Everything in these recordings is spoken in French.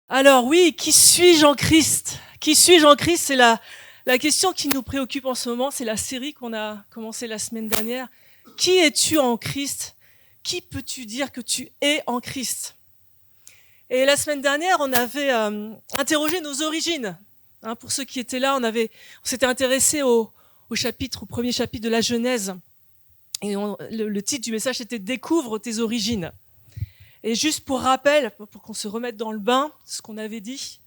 Alors oui, qui suis-je en Christ? Qui suis-je en Christ? C'est la question qui nous préoccupe en ce moment. C'est la série qu'on a commencé la semaine dernière. Qui es-tu en Christ? Qui peux-tu dire que tu es en Christ? Et la semaine dernière, on avait interrogé nos origines. Pour ceux qui étaient là, on s'était intéressé au premier chapitre de la Genèse. Et le titre du message, c'était « Découvre tes origines ». Et juste pour rappel, pour qu'on se remette dans le bain, ce qu'on avait dit,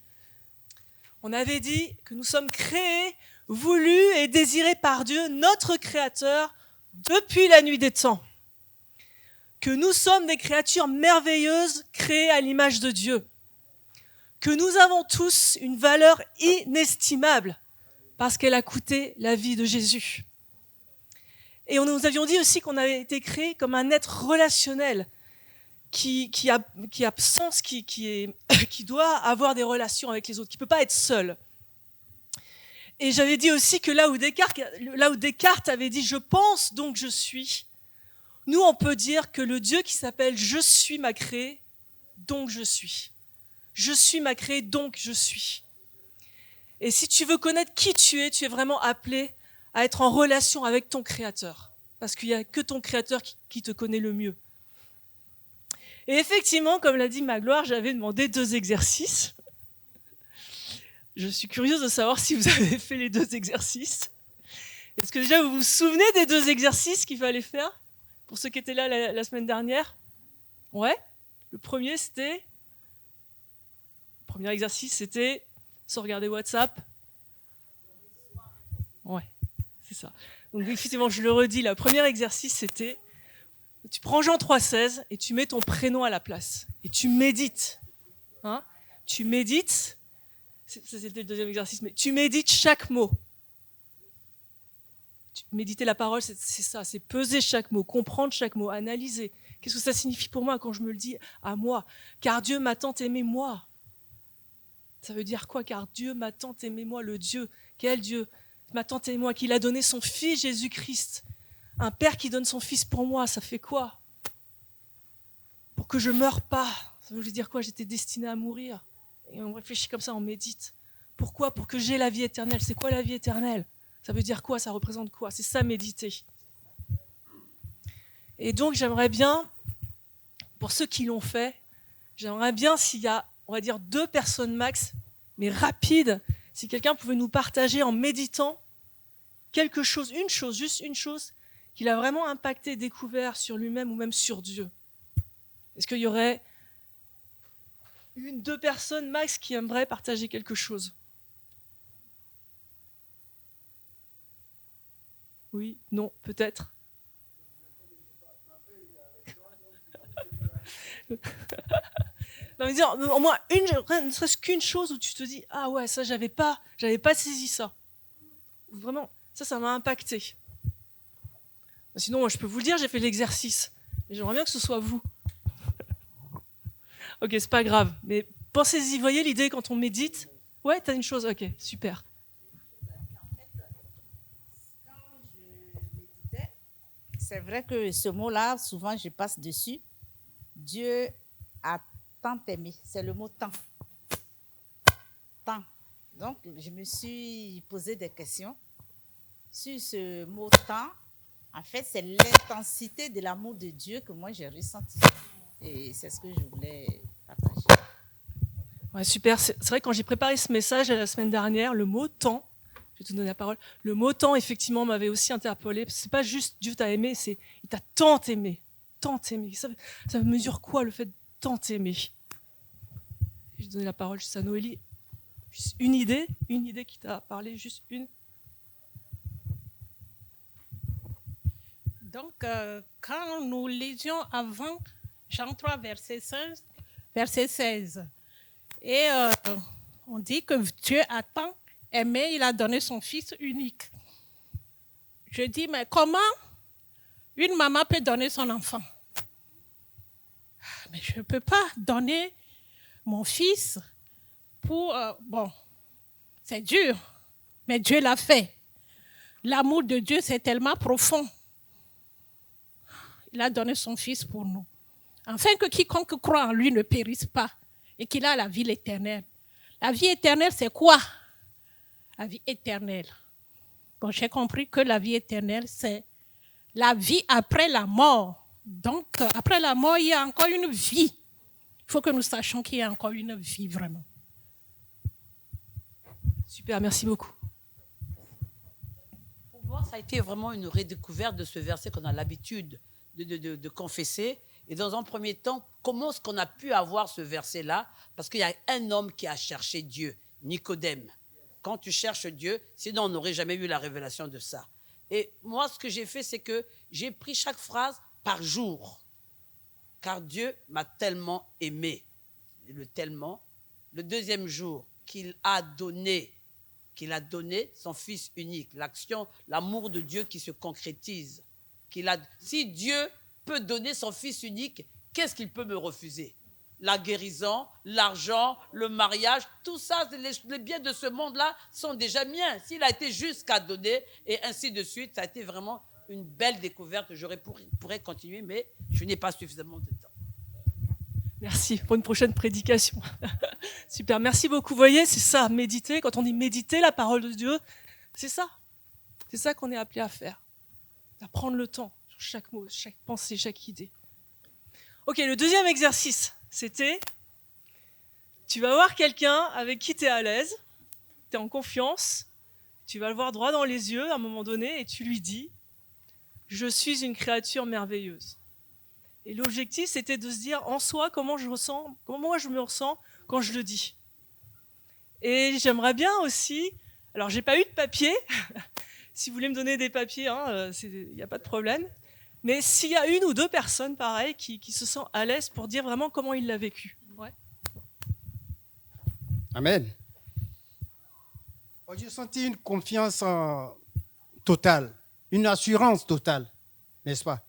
on avait dit que nous sommes créés, voulus et désirés par Dieu, notre Créateur, depuis la nuit des temps. Que nous sommes des créatures merveilleuses créées à l'image de Dieu. Que nous avons tous une valeur inestimable parce qu'elle a coûté la vie de Jésus. Et nous avions dit aussi qu'on avait été créés comme un être relationnel qui a sens, qui doit avoir des relations avec les autres, qui ne peut pas être seul. Et j'avais dit aussi que là où Descartes avait dit « je pense donc je suis », nous on peut dire que le Dieu qui s'appelle « je suis m'a créé, donc je suis ». Je suis m'a créé, donc je suis. Et si tu veux connaître qui tu es vraiment appelé à être en relation avec ton Créateur. Parce qu'il n'y a que ton Créateur qui te connaît le mieux. Et effectivement, comme l'a dit Magloire, j'avais demandé 2 exercices. Je suis curieuse de savoir si vous avez fait les 2 exercices. Est-ce que déjà vous vous souvenez des 2 exercices qu'il fallait faire? Pour ceux qui étaient là la semaine dernière? Ouais. Le premier exercice, c'était sans regarder WhatsApp. Ouais, c'est ça. Donc effectivement, je le redis, le premier exercice, c'était tu prends Jean 3,16 et tu mets ton prénom à la place. Et tu médites. Tu médites. Ça, c'était le deuxième exercice. Mais tu médites chaque mot. Méditer la parole, c'est ça. C'est peser chaque mot, comprendre chaque mot, analyser. Qu'est-ce que ça signifie pour moi quand je me le dis à moi? Car Dieu m'a tant aimé, moi. Ça veut dire quoi? Car Dieu m'a tant aimé, moi, le Dieu. Quel Dieu m'a tant aimé, moi, qu'il a donné son Fils Jésus-Christ. Un père qui donne son Fils pour moi, ça fait quoi? Pour que je ne meure pas. Ça veut dire quoi? J'étais destiné à mourir. Et on réfléchit comme ça, on médite. Pourquoi? Pour que j'aie la vie éternelle. C'est quoi la vie éternelle? Ça veut dire quoi? Ça représente quoi? C'est ça, méditer. Et donc, j'aimerais bien, pour ceux qui l'ont fait, j'aimerais bien s'il y a, on va dire, 2 personnes max, mais rapides, si quelqu'un pouvait nous partager en méditant quelque chose, juste une chose, qu'il a vraiment impacté, découvert sur lui-même ou même sur Dieu. Est-ce qu'il y aurait 1-2 personnes max qui aimeraient partager quelque chose? Oui, non, peut-être. Non, mais dire, au moins ne serait-ce qu'une chose où tu te dis ah ouais, ça j'avais pas saisi ça. Vraiment, ça m'a impacté. Sinon, moi, je peux vous le dire, j'ai fait l'exercice. Mais j'aimerais bien que ce soit vous. Ok, c'est pas grave. Mais pensez-y, voyez l'idée quand on médite? Ouais, t'as une chose, ok, super. C'est vrai que ce mot-là, souvent je passe dessus. Dieu a tant aimé. C'est le mot tant. Tant. Donc, je me suis posé des questions sur ce mot tant. En fait, c'est l'intensité de l'amour de Dieu que moi j'ai ressenti. Et c'est ce que je voulais partager. Ouais, super. C'est vrai que quand j'ai préparé ce message la semaine dernière, le mot tant, je vais te donner la parole, le mot tant, effectivement, m'avait aussi interpellé. C'est pas juste Dieu t'a aimé, c'est il t'a tant aimé. Tant aimé. Ça mesure quoi le fait de tant aimer? Je vais donner la parole juste à Noélie. Juste une idée qui t'a parlé, juste une. Donc, quand nous lisions avant Jean 3, verset 16, et on dit que Dieu a tant aimé, il a donné son Fils unique. Je dis, mais comment une maman peut donner son enfant? Mais je ne peux pas donner mon fils pour... bon, c'est dur, mais Dieu l'a fait. L'amour de Dieu, c'est tellement profond. Il a donné son Fils pour nous, afin que quiconque croit en lui ne périsse pas et qu'il a la vie éternelle. La vie éternelle, c'est quoi? La vie éternelle. Bon, j'ai compris que la vie éternelle, c'est la vie après la mort. Donc, après la mort, il y a encore une vie. Il faut que nous sachions qu'il y a encore une vie, vraiment. Super, merci beaucoup. Pour moi, ça a été vraiment une redécouverte de ce verset qu'on a l'habitude de confesser. Et dans un premier temps, comment est-ce qu'on a pu avoir ce verset-là? Parce qu'il y a un homme qui a cherché Dieu, Nicodème. Quand tu cherches Dieu, sinon on n'aurait jamais eu la révélation de ça. Et moi, ce que j'ai fait, c'est que j'ai pris chaque phrase par jour. Car Dieu m'a tellement aimé. Le tellement. Le deuxième jour, qu'il a donné son Fils unique. L'action, l'amour de Dieu qui se concrétise. Si Dieu peut donner son Fils unique, qu'est-ce qu'il peut me refuser? La guérison, l'argent, le mariage, tout ça, les biens de ce monde-là sont déjà miens. S'il a été jusqu'à donner, et ainsi de suite, ça a été vraiment une belle découverte. Pourrais continuer, mais je n'ai pas suffisamment de temps. Merci pour une prochaine prédication. Super, merci beaucoup. Vous voyez, c'est ça, méditer. Quand on dit méditer la parole de Dieu, c'est ça. C'est ça qu'on est appelé à faire. À prendre le temps sur chaque mot, chaque pensée, chaque idée. Ok, le deuxième exercice, c'était, tu vas voir quelqu'un avec qui tu es à l'aise, tu es en confiance, tu vas le voir droit dans les yeux à un moment donné et tu lui dis, je suis une créature merveilleuse. Et l'objectif, c'était de se dire en soi comment moi je me ressens quand je le dis. Et j'aimerais bien aussi, alors j'ai pas eu de papier, si vous voulez me donner des papiers, il n'y a pas de problème, mais s'il y a une ou deux personnes pareil qui se sentent à l'aise pour dire vraiment comment il l'a vécu. Ouais. Amen. J'ai senti une confiance totale, une assurance totale, n'est-ce pas?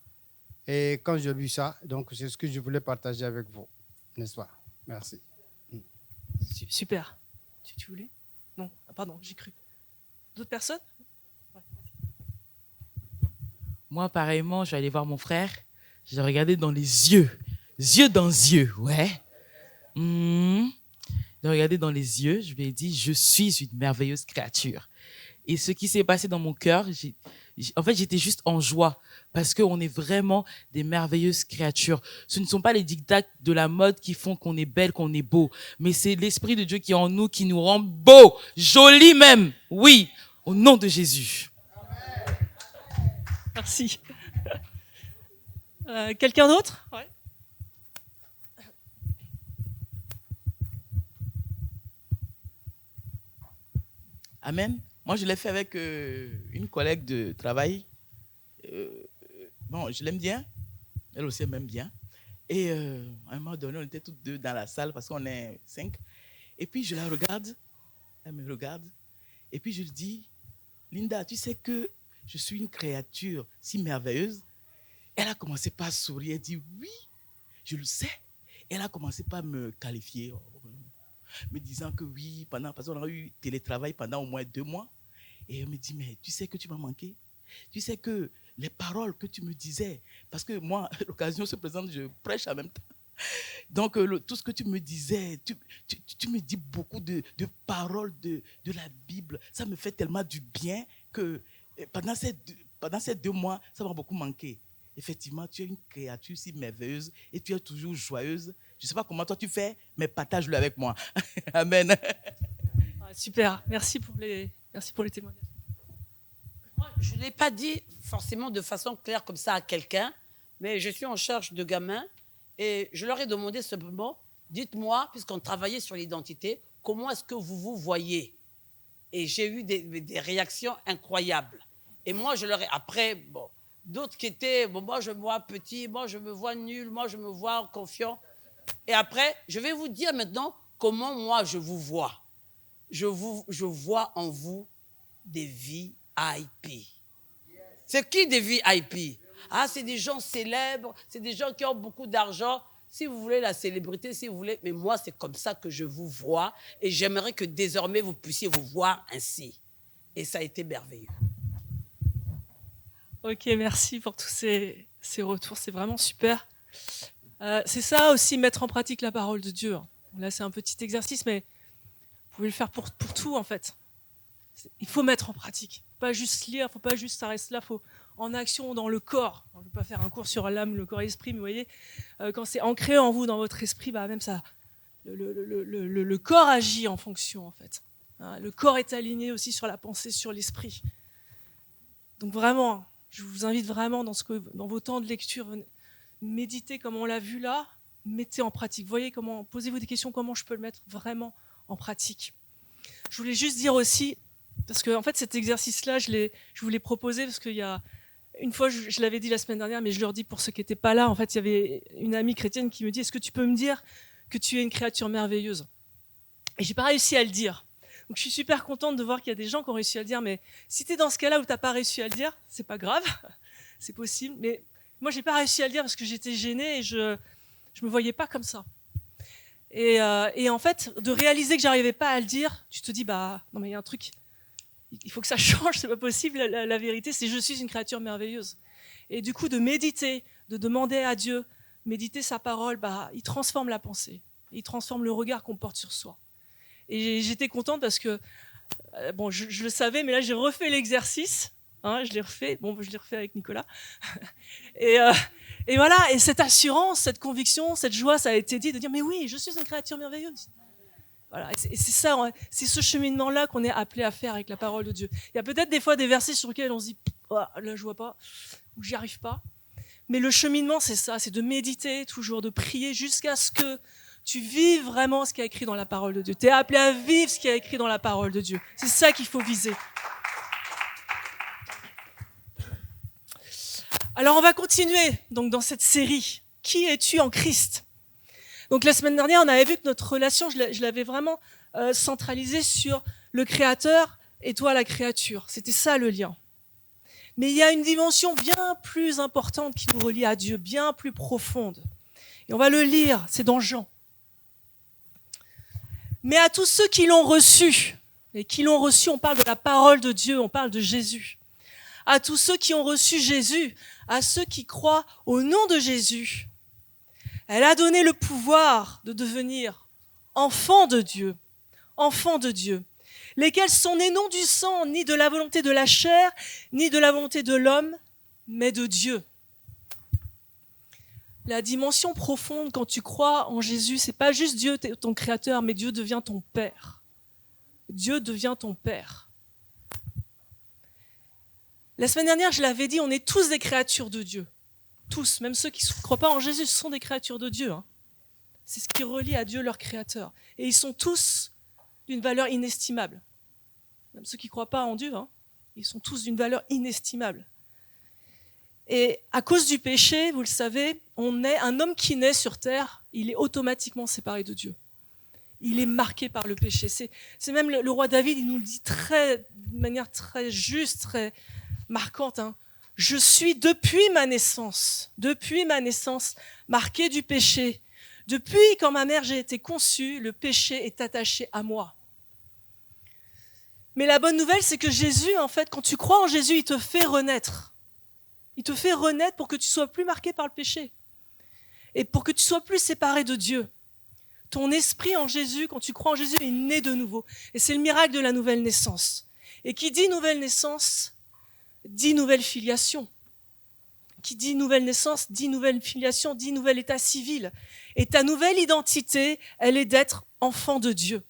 Et quand j'ai lu ça, donc c'est ce que je voulais partager avec vous, n'est-ce pas? Merci. Super. Tu voulais? Non, pardon, j'ai cru. D'autres personnes? Ouais. Moi, pareillement, je suis allé voir mon frère. Je l'ai regardé dans les yeux. Yeux dans yeux, ouais. Je l'ai regardé dans les yeux. Je lui ai dit, je suis une merveilleuse créature. Et ce qui s'est passé dans mon cœur, en fait, j'étais juste en joie parce qu'on est vraiment des merveilleuses créatures. Ce ne sont pas les dictats de la mode qui font qu'on est belle, qu'on est beau, mais c'est l'Esprit de Dieu qui est en nous, qui nous rend beaux, jolis même. Oui, au nom de Jésus. Merci. Quelqu'un d'autre? Ouais. Amen. Moi, je l'ai fait avec une collègue de travail. Bon, je l'aime bien. Elle aussi m'aime bien. Et à un moment donné, on était toutes deux dans la salle parce qu'on est 5. Et puis, je la regarde. Elle me regarde. Et puis, je lui dis, Linda, tu sais que je suis une créature si merveilleuse. Elle a commencé par sourire. Elle dit, oui, je le sais. Elle a commencé par me qualifier, me disant que oui, parce qu'on a eu télétravail pendant au moins 2 mois. Et elle me dit, mais tu sais que tu m'as manqué? Tu sais que les paroles que tu me disais, parce que moi, l'occasion se présente, je prêche en même temps. Donc, tout ce que tu me disais, tu me dis beaucoup de paroles de la Bible. Ça me fait tellement du bien que pendant ces 2 mois, ça m'a beaucoup manqué. Effectivement, tu es une créature si merveilleuse et tu es toujours joyeuse. Je ne sais pas comment toi tu fais, mais partage-le avec moi. Amen. Super, merci pour les témoignages. Moi, je ne l'ai pas dit forcément de façon claire comme ça à quelqu'un, mais je suis en charge de gamins et je leur ai demandé simplement, dites-moi, puisqu'on travaillait sur l'identité, comment est-ce que vous vous voyez? Et j'ai eu des réactions incroyables. Et moi, je leur ai... Après, bon, d'autres qui étaient, bon, moi, je me vois petit, moi, je me vois nul, moi, je me vois confiant. Et après, je vais vous dire maintenant comment moi, je vous vois. Je vois en vous des VIP. C'est qui des VIP? Ah, c'est des gens célèbres, c'est des gens qui ont beaucoup d'argent. Si vous voulez la célébrité, si vous voulez, mais moi, c'est comme ça que je vous vois et j'aimerais que désormais, vous puissiez vous voir ainsi. Et ça a été merveilleux. Ok, merci pour tous ces retours, c'est vraiment super. C'est ça aussi, mettre en pratique la parole de Dieu. Là, c'est un petit exercice, mais vous pouvez le faire pour tout, en fait. Il faut mettre en pratique. Il ne faut pas juste lire, il ne faut pas juste s'arrêter là, il faut en action dans le corps. Je ne vais pas faire un cours sur l'âme, le corps et l'esprit, mais vous voyez, quand c'est ancré en vous, dans votre esprit, bah, même ça, le corps agit en fonction, en fait. Le corps est aligné aussi sur la pensée, sur l'esprit. Donc vraiment, je vous invite vraiment dans vos temps de lecture, méditez comme on l'a vu là, mettez en pratique. Voyez posez-vous des questions, comment je peux le mettre vraiment en pratique. Je voulais juste dire aussi, parce que en fait cet exercice-là, je vous l'ai proposé parce qu'il y a une fois, je l'avais dit la semaine dernière, mais je leur dis pour ceux qui n'étaient pas là, en fait, il y avait une amie chrétienne qui me dit, est-ce que tu peux me dire que tu es une créature merveilleuse? Et j'ai pas réussi à le dire. Donc je suis super contente de voir qu'il y a des gens qui ont réussi à le dire, mais si tu es dans ce cas-là où tu n'as pas réussi à le dire, c'est pas grave, c'est possible, mais moi j'ai pas réussi à le dire parce que j'étais gênée et je me voyais pas comme ça. Et en fait, de réaliser que j'arrivais pas à le dire, tu te dis, bah non mais il y a un truc, il faut que ça change, c'est pas possible, la vérité c'est je suis une créature merveilleuse. Et du coup de méditer, de demander à Dieu, méditer sa parole, bah il transforme la pensée, il transforme le regard qu'on porte sur soi. Et j'étais contente parce que, bon, je le savais, mais là, j'ai refait l'exercice. Je l'ai refait. Bon, je l'ai refait avec Nicolas. Et voilà, et cette assurance, cette conviction, cette joie, ça a été dit de dire, mais oui, je suis une créature merveilleuse. Voilà, et c'est ça, c'est ce cheminement-là qu'on est appelé à faire avec la parole de Dieu. Il y a peut-être des fois des versets sur lesquels on se dit, oh, là, je vois pas, ou j'y arrive pas. Mais le cheminement, c'est ça, c'est de méditer toujours, de prier jusqu'à ce que tu vives vraiment ce qui est écrit dans la parole de Dieu. Tu es appelé à vivre ce qui est écrit dans la parole de Dieu. C'est ça qu'il faut viser. Alors on va continuer donc dans cette série. Qui es-tu en Christ? Donc la semaine dernière, on avait vu que notre relation, je l'avais vraiment centralisée sur le Créateur et toi la créature. C'était ça le lien. Mais il y a une dimension bien plus importante qui nous relie à Dieu, bien plus profonde. Et on va le lire, c'est dans Jean. Mais à tous ceux qui l'ont reçu, et qui l'ont reçu, on parle de la parole de Dieu, on parle de Jésus. À tous ceux qui ont reçu Jésus, à ceux qui croient au nom de Jésus, elle a donné le pouvoir de devenir enfants de Dieu, lesquels sont nés non du sang, ni de la volonté de la chair, ni de la volonté de l'homme, mais de Dieu. La dimension profonde quand tu crois en Jésus, c'est pas juste Dieu ton créateur, mais Dieu devient ton Père. Dieu devient ton Père. La semaine dernière, je l'avais dit, on est tous des créatures de Dieu. Tous, même ceux qui ne croient pas en Jésus, sont des créatures de Dieu. C'est ce qui relie à Dieu leur créateur. Et ils sont tous d'une valeur inestimable. Même ceux qui ne croient pas en Dieu, ils sont tous d'une valeur inestimable. Et à cause du péché, vous le savez, un homme qui naît sur terre, il est automatiquement séparé de Dieu. Il est marqué par le péché. C'est même le roi David, il nous le dit de manière très juste, très marquante. Je suis depuis ma naissance, marqué du péché. Depuis quand ma mère j'ai été conçue, le péché est attaché à moi. Mais la bonne nouvelle, c'est que Jésus, en fait, quand tu crois en Jésus, il te fait renaître. Il te fait renaître pour que tu sois plus marqué par le péché et pour que tu sois plus séparé de Dieu. Ton esprit en Jésus, quand tu crois en Jésus, est né de nouveau. Et c'est le miracle de la nouvelle naissance. Et qui dit nouvelle naissance, dit nouvelle filiation. Qui dit nouvelle naissance, dit nouvelle filiation, dit nouvel état civil. Et ta nouvelle identité, elle est d'être enfant de Dieu.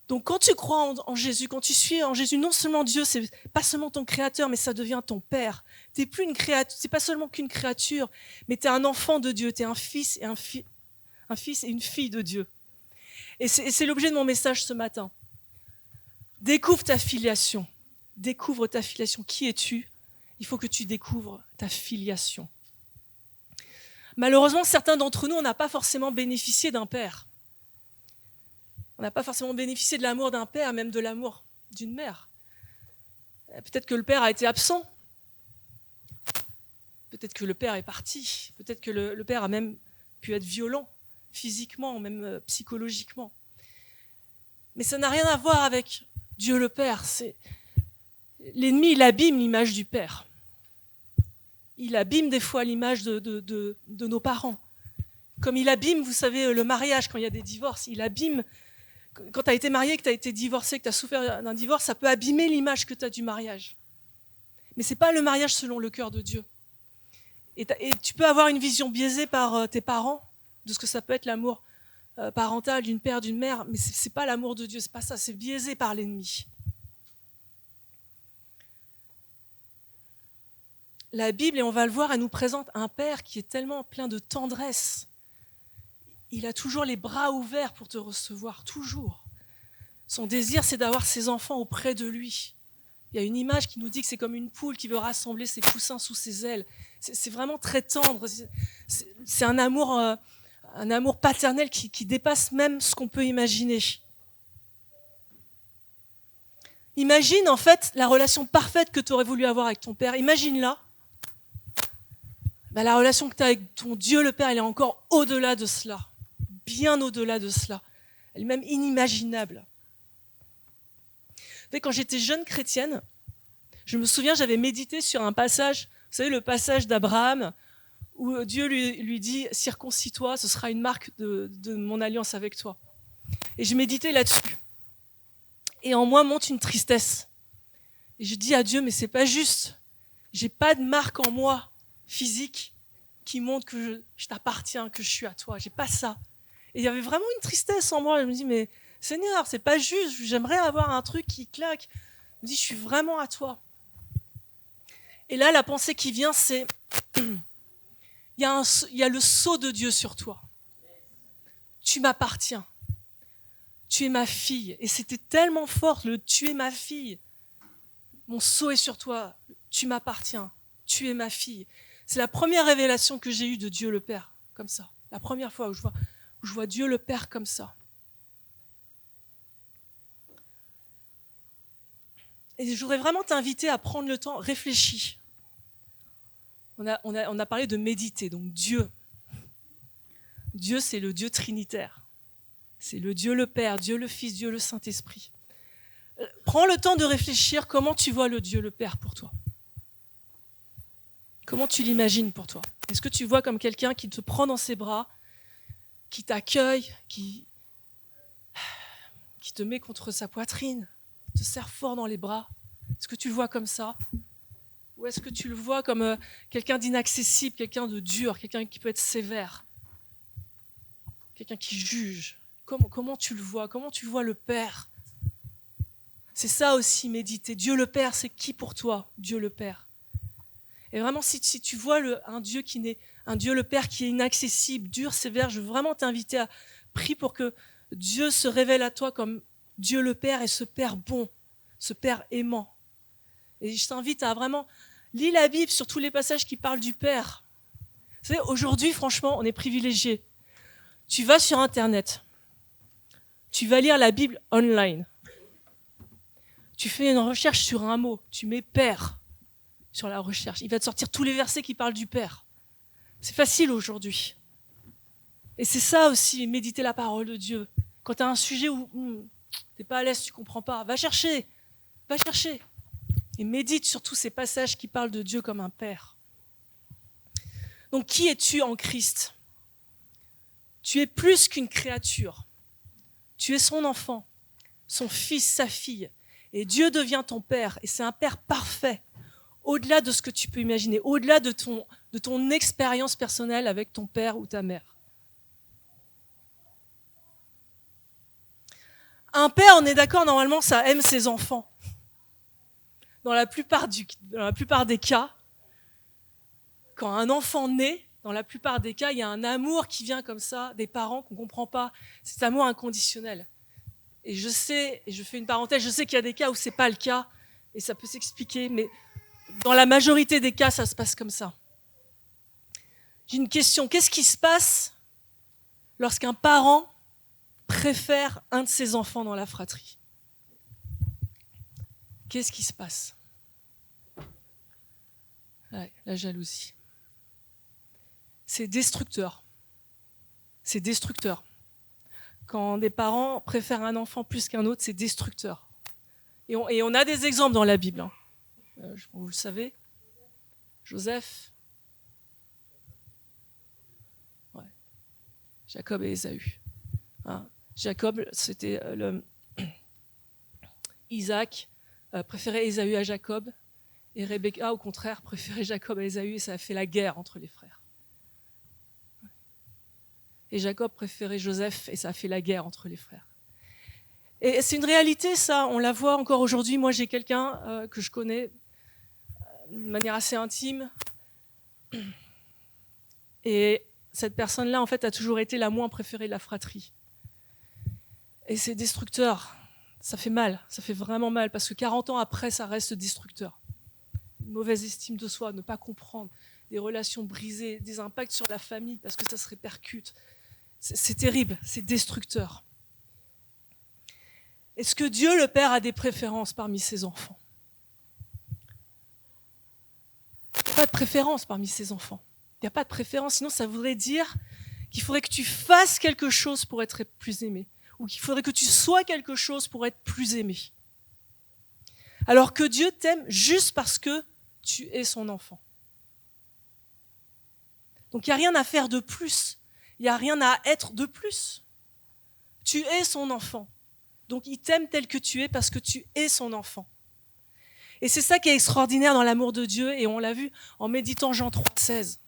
Donc quand tu crois en Jésus, quand tu suis en Jésus, non seulement Dieu, c'est pas seulement ton créateur, mais ça devient ton père. T'es plus une créature, c'est pas seulement qu'une créature, mais t'es un enfant de Dieu, t'es un fils et une fille de Dieu. Et c'est l'objet de mon message ce matin. Découvre ta filiation. Découvre ta filiation. Qui es-tu? Il faut que tu découvres ta filiation. Malheureusement, certains d'entre nous, on n'a pas forcément bénéficié d'un père. On n'a pas forcément bénéficié de l'amour d'un père, même de l'amour d'une mère. Peut-être que le père a été absent. Peut-être que le père est parti. Peut-être que le père a même pu être violent, physiquement, même psychologiquement. Mais ça n'a rien à voir avec Dieu le Père. L'ennemi, il abîme l'image du Père. il abîme des fois l'image de nos parents. Comme il abîme, vous savez, le mariage, quand il y a des divorces, il abîme. Quand tu as été marié, que tu as été divorcé, que tu as souffert d'un divorce, ça peut abîmer l'image que tu as du mariage. Mais ce n'est pas le mariage selon le cœur de Dieu. Et tu peux avoir une vision biaisée par tes parents de ce que ça peut être l'amour parental d'une père, d'une mère, mais ce n'est pas l'amour de Dieu, c'est pas ça, c'est biaisé par l'ennemi. La Bible, et on va le voir, elle nous présente un père qui est tellement plein de tendresse. Il a toujours les bras ouverts pour te recevoir, toujours. Son désir, c'est d'avoir ses enfants auprès de lui. Il y a une image qui nous dit que c'est comme une poule qui veut rassembler ses poussins sous ses ailes. C'est vraiment très tendre. C'est un amour paternel qui dépasse même ce qu'on peut imaginer. Imagine en fait la relation parfaite que tu aurais voulu avoir avec ton père. Imagine-la. La relation que tu as avec ton Dieu le Père, elle est encore au-delà de cela. Bien au-delà de cela. Elle est même inimaginable. Vous savez, quand j'étais jeune chrétienne, je me souviens, j'avais médité sur un passage, vous savez, le passage d'Abraham, où Dieu lui dit « Circoncis-toi, ce sera une marque de mon alliance avec toi. » Et je méditais là-dessus. Et en moi monte une tristesse. Et je dis à Dieu, mais c'est pas juste. J'ai pas de marque en moi physique qui montre que je t'appartiens, que je suis à toi. J'ai pas ça. Et il y avait vraiment une tristesse en moi. Je me dis, mais Seigneur, c'est pas juste. J'aimerais avoir un truc qui claque. Je me dis, je suis vraiment à toi. Et là, la pensée qui vient, c'est, il y a le sceau de Dieu sur toi. Tu m'appartiens. Tu es ma fille. Et c'était tellement fort, le tu es ma fille. Mon sceau est sur toi. Tu m'appartiens. Tu es ma fille. C'est la première révélation que j'ai eue de Dieu le Père, comme ça. La première fois où je vois Dieu le Père comme ça. Et je voudrais vraiment t'inviter à prendre le temps, réfléchis. On a parlé de méditer, donc Dieu. Dieu, c'est le Dieu trinitaire. C'est le Dieu le Père, Dieu le Fils, Dieu le Saint-Esprit. Prends le temps de réfléchir comment tu vois le Dieu le Père pour toi. Comment tu l'imagines pour toi? Est-ce que tu vois comme quelqu'un qui te prend dans ses bras, qui t'accueille, qui te met contre sa poitrine, te serre fort dans les bras? Est-ce que tu le vois comme ça? Ou est-ce que tu le vois comme quelqu'un d'inaccessible, quelqu'un de dur, quelqu'un qui peut être sévère, quelqu'un qui juge? Comment tu le vois? Comment tu vois le Père? C'est ça aussi, méditer. Dieu le Père, c'est qui pour toi, Dieu le Père? Et vraiment, si tu vois un Dieu le Père qui est inaccessible, dur, sévère, je veux vraiment t'inviter à prier pour que Dieu se révèle à toi comme Dieu le Père et ce Père bon, ce Père aimant. Et je t'invite à vraiment lire la Bible sur tous les passages qui parlent du Père. Vous savez, aujourd'hui, franchement, on est privilégiés. Tu vas sur Internet, tu vas lire la Bible online. Tu fais une recherche sur un mot, tu mets Père sur la recherche. Il va te sortir tous les versets qui parlent du Père. C'est facile aujourd'hui. Et c'est ça aussi, méditer la parole de Dieu. Quand tu as un sujet où tu n'es pas à l'aise, tu ne comprends pas, va chercher. Et médite sur tous ces passages qui parlent de Dieu comme un Père. Donc, qui es-tu en Christ? Tu es plus qu'une créature. Tu es son enfant, son fils, sa fille. Et Dieu devient ton Père. Et c'est un Père parfait. Au-delà de ce que tu peux imaginer, au-delà de ton expérience personnelle avec ton père ou ta mère. Un père, on est d'accord, normalement, ça aime ses enfants. Dans la plupart des cas, quand un enfant naît, dans la plupart des cas, il y a un amour qui vient comme ça, des parents qu'on ne comprend pas. Cet amour inconditionnel. Et je sais, et je fais une parenthèse, je sais qu'il y a des cas où ce n'est pas le cas, et ça peut s'expliquer, mais dans la majorité des cas, ça se passe comme ça. J'ai une question. Qu'est-ce qui se passe lorsqu'un parent préfère un de ses enfants dans la fratrie? Qu'est-ce qui se passe? Ouais, la jalousie. C'est destructeur. C'est destructeur. Quand des parents préfèrent un enfant plus qu'un autre, c'est destructeur. Et on a des exemples dans la Bible. Vous le savez, Joseph, Jacob et Ésaü. Hein. Jacob, c'était Isaac préférait Ésaü à Jacob, et Rebecca, au contraire, préférait Jacob à Ésaü, et ça a fait la guerre entre les frères. Et Jacob préférait Joseph, et ça a fait la guerre entre les frères. Et c'est une réalité, ça, on la voit encore aujourd'hui. Moi, j'ai quelqu'un que je connais de manière assez intime, et cette personne-là, en fait, a toujours été la moins préférée de la fratrie. Et c'est destructeur. Ça fait mal, ça fait vraiment mal, parce que 40 ans après, ça reste destructeur. Une mauvaise estime de soi, ne pas comprendre, des relations brisées, des impacts sur la famille, parce que ça se répercute. C'est terrible, c'est destructeur. Est-ce que Dieu le Père a des préférences parmi ses enfants? Il n'y a pas de préférence parmi ses enfants. Il n'y a pas de préférence, sinon ça voudrait dire qu'il faudrait que tu fasses quelque chose pour être plus aimé, ou qu'il faudrait que tu sois quelque chose pour être plus aimé. Alors que Dieu t'aime juste parce que tu es son enfant. Donc il n'y a rien à faire de plus, il n'y a rien à être de plus. Tu es son enfant. Donc il t'aime tel que tu es parce que tu es son enfant. Et c'est ça qui est extraordinaire dans l'amour de Dieu, et on l'a vu en méditant Jean 3,16.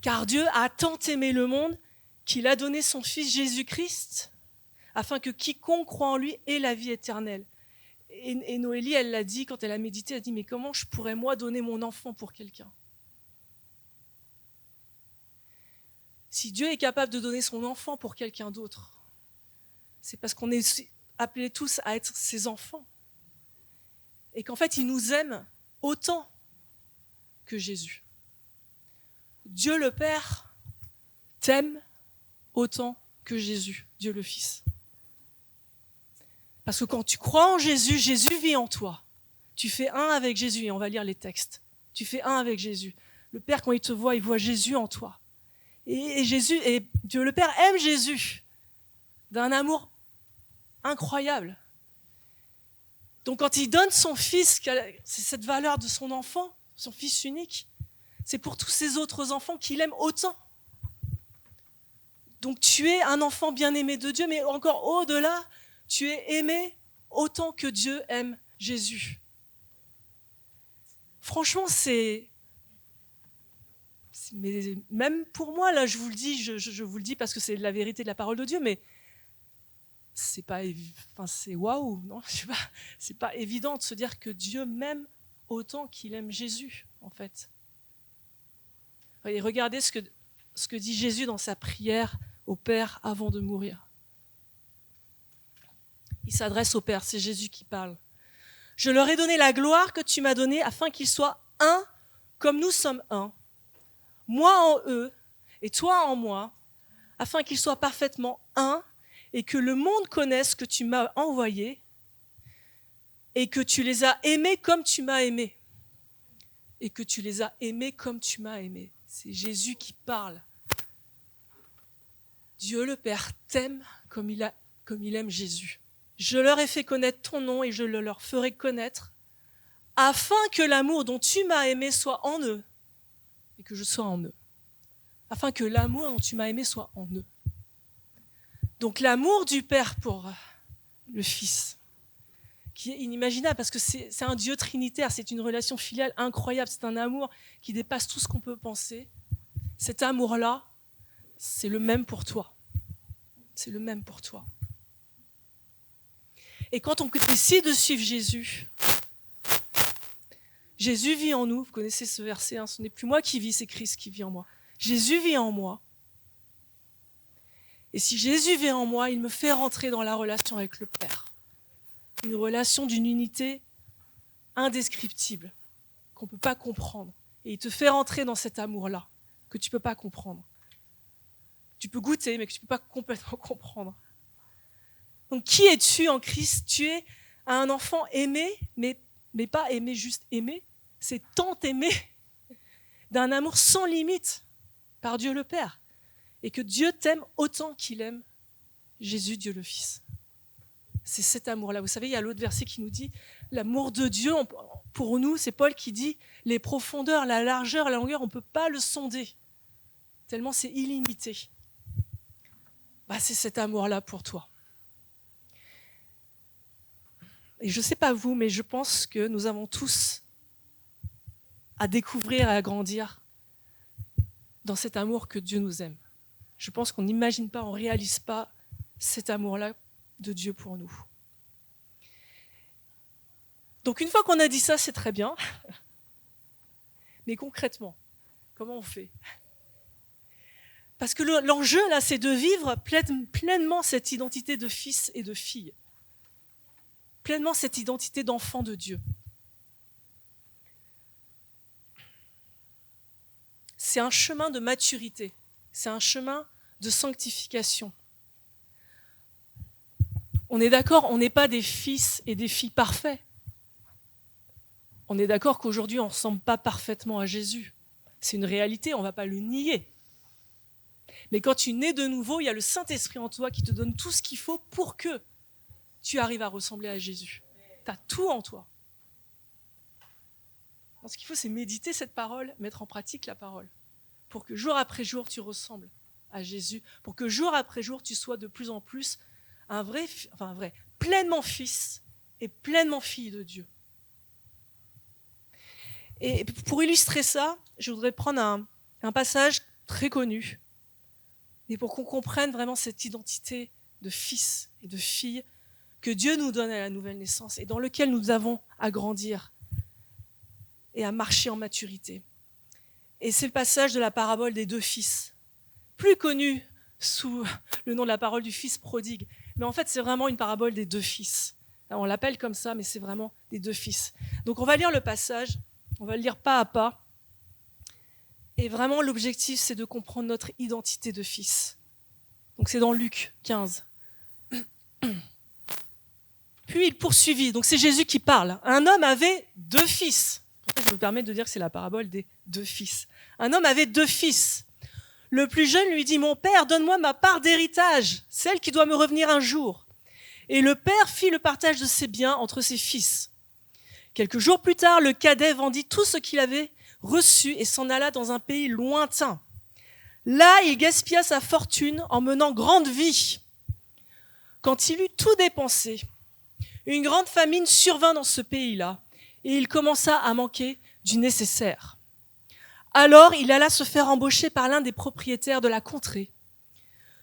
Car Dieu a tant aimé le monde qu'il a donné son Fils Jésus-Christ, afin que quiconque croit en lui ait la vie éternelle. Et Noélie, elle l'a dit, quand elle a médité, elle a dit, mais comment je pourrais moi donner mon enfant pour quelqu'un? Si Dieu est capable de donner son enfant pour quelqu'un d'autre, c'est parce qu'on est appelés tous à être ses enfants. Et qu'en fait, il nous aime autant que Jésus. Dieu le Père t'aime autant que Jésus, Dieu le Fils. Parce que quand tu crois en Jésus, Jésus vit en toi. Tu fais un avec Jésus, et on va lire les textes. Tu fais un avec Jésus. Le Père, quand il te voit, il voit Jésus en toi. Et Dieu le Père aime Jésus d'un amour incroyable. Donc quand il donne son Fils, c'est cette valeur de son enfant, son Fils unique, c'est pour tous ces autres enfants qu'il aime autant. Donc tu es un enfant bien-aimé de Dieu, mais encore au-delà, tu es aimé autant que Dieu aime Jésus. Franchement, mais même pour moi, là, je vous le dis, je vous le dis parce que c'est la vérité de la parole de Dieu, mais c'est pas, c'est waouh, non, je sais pas, c'est pas évident de se dire que Dieu m'aime autant qu'il aime Jésus, en fait. Et regardez ce que dit Jésus dans sa prière au Père avant de mourir. Il s'adresse au Père, c'est Jésus qui parle. Je leur ai donné la gloire que tu m'as donnée afin qu'ils soient un comme nous sommes un. Moi en eux et toi en moi, afin qu'ils soient parfaitement un et que le monde connaisse que tu m'as envoyé et que tu les as aimés comme tu m'as aimé. Et que tu les as aimés comme tu m'as aimé. C'est Jésus qui parle. Dieu le Père t'aime comme il aime Jésus. Je leur ai fait connaître ton nom et je le leur ferai connaître afin que l'amour dont tu m'as aimé soit en eux et que je sois en eux. Afin que l'amour dont tu m'as aimé soit en eux. Donc l'amour du Père pour le Fils, qui est inimaginable parce que c'est un Dieu trinitaire, c'est une relation filiale incroyable, c'est un amour qui dépasse tout ce qu'on peut penser. Cet amour-là, c'est le même pour toi. C'est le même pour toi. Et quand on décide de suivre Jésus, Jésus vit en nous. Vous connaissez ce verset, hein, ce n'est plus moi qui vis, c'est Christ qui vit en moi. Jésus vit en moi. Et si Jésus vit en moi, il me fait rentrer dans la relation avec le Père. Une relation d'une unité indescriptible, qu'on ne peut pas comprendre. Et il te fait rentrer dans cet amour-là, que tu ne peux pas comprendre. Tu peux goûter, mais que tu ne peux pas complètement comprendre. Donc, qui es-tu en Christ? Tu es un enfant aimé, mais pas aimé juste aimé. C'est tant aimé d'un amour sans limite par Dieu le Père. Et que Dieu t'aime autant qu'il aime Jésus, Dieu le Fils. C'est cet amour-là. Vous savez, il y a l'autre verset qui nous dit l'amour de Dieu, pour nous, c'est Paul qui dit les profondeurs, la largeur, la longueur, on ne peut pas le sonder. Tellement c'est illimité. c'est cet amour-là pour toi. Et je ne sais pas vous, mais je pense que nous avons tous à découvrir et à grandir dans cet amour que Dieu nous aime. Je pense qu'on n'imagine pas, on ne réalise pas cet amour-là de Dieu pour nous. Donc une fois qu'on a dit ça, c'est très bien. Mais concrètement, comment on fait ? Parce que l'enjeu, là, c'est de vivre pleinement cette identité de fils et de fille. Pleinement cette identité d'enfant de Dieu. C'est un chemin de maturité. C'est un chemin de sanctification. On est d'accord, on n'est pas des fils et des filles parfaits. On est d'accord qu'aujourd'hui, on ne ressemble pas parfaitement à Jésus. C'est une réalité, on ne va pas le nier. Mais quand tu nais de nouveau, il y a le Saint-Esprit en toi qui te donne tout ce qu'il faut pour que tu arrives à ressembler à Jésus. Tu as tout en toi. Donc, ce qu'il faut, c'est méditer cette parole, mettre en pratique la parole, pour que jour après jour, tu ressembles à Jésus, pour que jour après jour, tu sois de plus en plus pleinement fils et pleinement fille de Dieu. Et pour illustrer ça, je voudrais prendre un passage très connu, et pour qu'on comprenne vraiment cette identité de fils et de fille que Dieu nous donne à la nouvelle naissance et dans lequel nous avons à grandir et à marcher en maturité. Et c'est le passage de la parabole des deux fils, plus connu sous le nom de la parole du fils prodigue. Mais en fait, c'est vraiment une parabole des deux fils. On l'appelle comme ça, mais c'est vraiment des deux fils. Donc on va lire le passage, on va le lire pas à pas. Et vraiment, l'objectif, c'est de comprendre notre identité de fils. Donc c'est dans Luc 15. Puis il poursuivit, donc c'est Jésus qui parle. Un homme avait deux fils. Pour ça, je me permets de dire que c'est la parabole des deux fils. Un homme avait deux fils. Le plus jeune lui dit « Mon père, donne-moi ma part d'héritage, celle qui doit me revenir un jour. » Et le père fit le partage de ses biens entre ses fils. Quelques jours plus tard, le cadet vendit tout ce qu'il avait reçu et s'en alla dans un pays lointain. Là, il gaspilla sa fortune en menant grande vie. Quand il eut tout dépensé, une grande famine survint dans ce pays-là et il commença à manquer du nécessaire. Alors, il alla se faire embaucher par l'un des propriétaires de la contrée.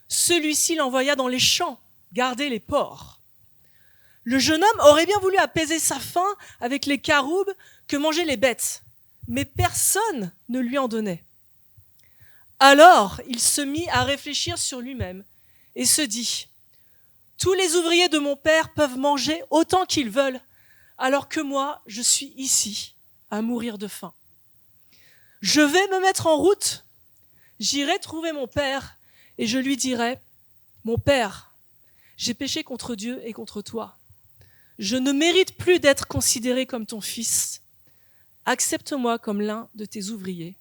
Celui-ci l'envoya dans les champs, garder les porcs. Le jeune homme aurait bien voulu apaiser sa faim avec les caroubes que mangeaient les bêtes, mais personne ne lui en donnait. Alors, il se mit à réfléchir sur lui-même et se dit « Tous les ouvriers de mon père peuvent manger autant qu'ils veulent, alors que moi, je suis ici à mourir de faim. Je vais me mettre en route, j'irai trouver mon père et je lui dirai « Mon père, j'ai péché contre Dieu et contre toi. Je ne mérite plus d'être considéré comme ton fils. Accepte-moi comme l'un de tes ouvriers. »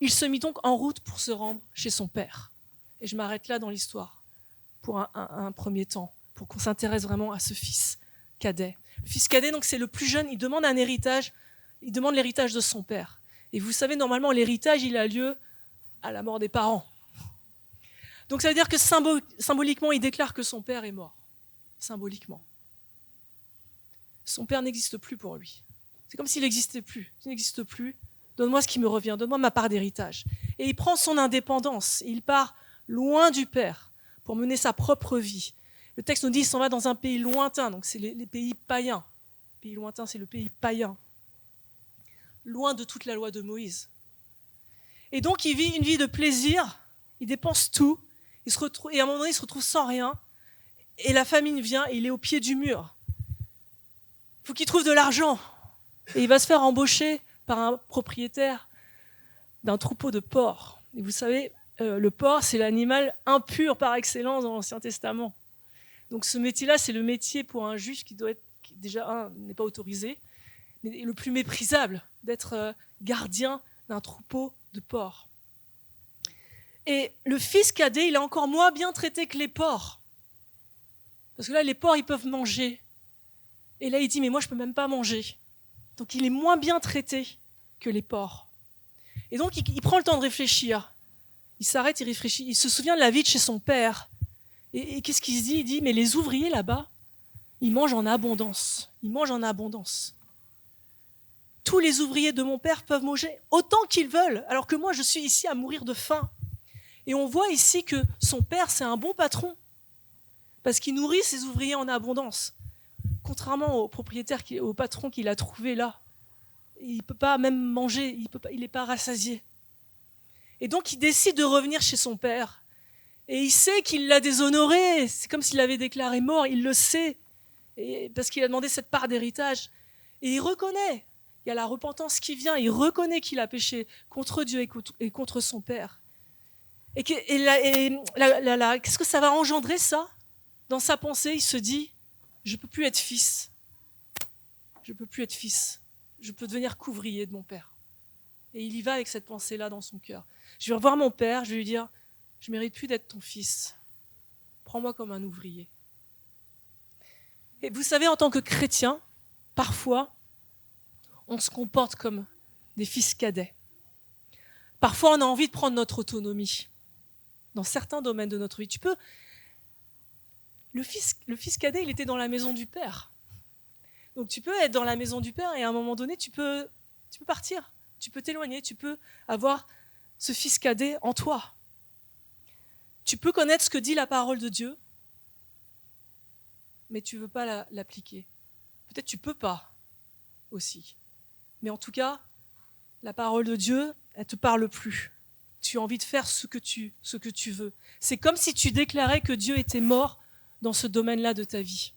Il se mit donc en route pour se rendre chez son père. Et je m'arrête là dans l'histoire pour un premier temps, pour qu'on s'intéresse vraiment à ce fils cadet. Le fils cadet, donc, c'est le plus jeune, il demande un héritage, il demande l'héritage de son père. Et vous savez, normalement, l'héritage, il a lieu à la mort des parents. Donc ça veut dire que symboliquement, il déclare que son père est mort. Symboliquement. Son père n'existe plus pour lui. C'est comme s'il n'existait plus. Il n'existe plus. Donne-moi ce qui me revient, donne-moi ma part d'héritage. Et il prend son indépendance, et il part loin du père pour mener sa propre vie. Le texte nous dit qu'il s'en va dans un pays lointain, donc c'est les pays païens. Le pays lointain, c'est le pays païen. Loin de toute la loi de Moïse. Et donc il vit une vie de plaisir, il dépense tout, et à un moment donné il se retrouve sans rien, et la famine vient et il est au pied du mur. Il faut qu'il trouve de l'argent, et il va se faire embaucher par un propriétaire d'un troupeau de porcs. Et vous savez, le porc, c'est l'animal impur par excellence dans l'Ancien Testament. Donc ce métier-là, c'est le métier pour un juif qui déjà n'est pas autorisé, mais le plus méprisable, d'être gardien d'un troupeau de porcs. Et le fils cadet, il est encore moins bien traité que les porcs. Parce que là, les porcs, ils peuvent manger. Et là, il dit, mais moi, je ne peux même pas manger. Donc, il est moins bien traité que les porcs. Et donc, il prend le temps de réfléchir. Il s'arrête, il réfléchit. Il se souvient de la vie de chez son père. Et qu'est-ce qu'il se dit? Il dit, mais les ouvriers là-bas, ils mangent en abondance. Ils mangent en abondance. Tous les ouvriers de mon père peuvent manger autant qu'ils veulent, alors que moi, je suis ici à mourir de faim. Et on voit ici que son père, c'est un bon patron, parce qu'il nourrit ses ouvriers en abondance. Contrairement au propriétaire, au patron qu'il a trouvé là. Il ne peut pas même manger, il n'est pas rassasié. Et donc, il décide de revenir chez son père. Et il sait qu'il l'a déshonoré. C'est comme s'il l'avait déclaré mort, il le sait. Parce qu'il a demandé cette part d'héritage. Et il reconnaît. Il y a la repentance qui vient. Il reconnaît qu'il a péché contre Dieu et contre son père. Qu'est-ce que ça va engendrer, ça? Dans sa pensée, il se dit, je ne peux plus être fils. Je ne peux plus être fils. Je peux devenir couvrier de mon père. Et il y va avec cette pensée-là dans son cœur. Je vais revoir mon père, je vais lui dire, je ne mérite plus d'être ton fils. Prends-moi comme un ouvrier. Et vous savez, en tant que chrétien, parfois, on se comporte comme des fils cadets. Parfois, on a envie de prendre notre autonomie dans certains domaines de notre vie. Le fils cadet, il était dans la maison du père. Donc tu peux être dans la maison du père et à un moment donné, tu peux partir, tu peux t'éloigner, tu peux avoir ce fils cadet en toi. Tu peux connaître ce que dit la parole de Dieu, mais tu ne veux pas l'appliquer. Peut-être tu ne peux pas aussi. Mais en tout cas, la parole de Dieu, elle ne te parle plus. Tu as envie de faire ce que tu veux. C'est comme si tu déclarais que Dieu était mort dans ce domaine-là de ta vie.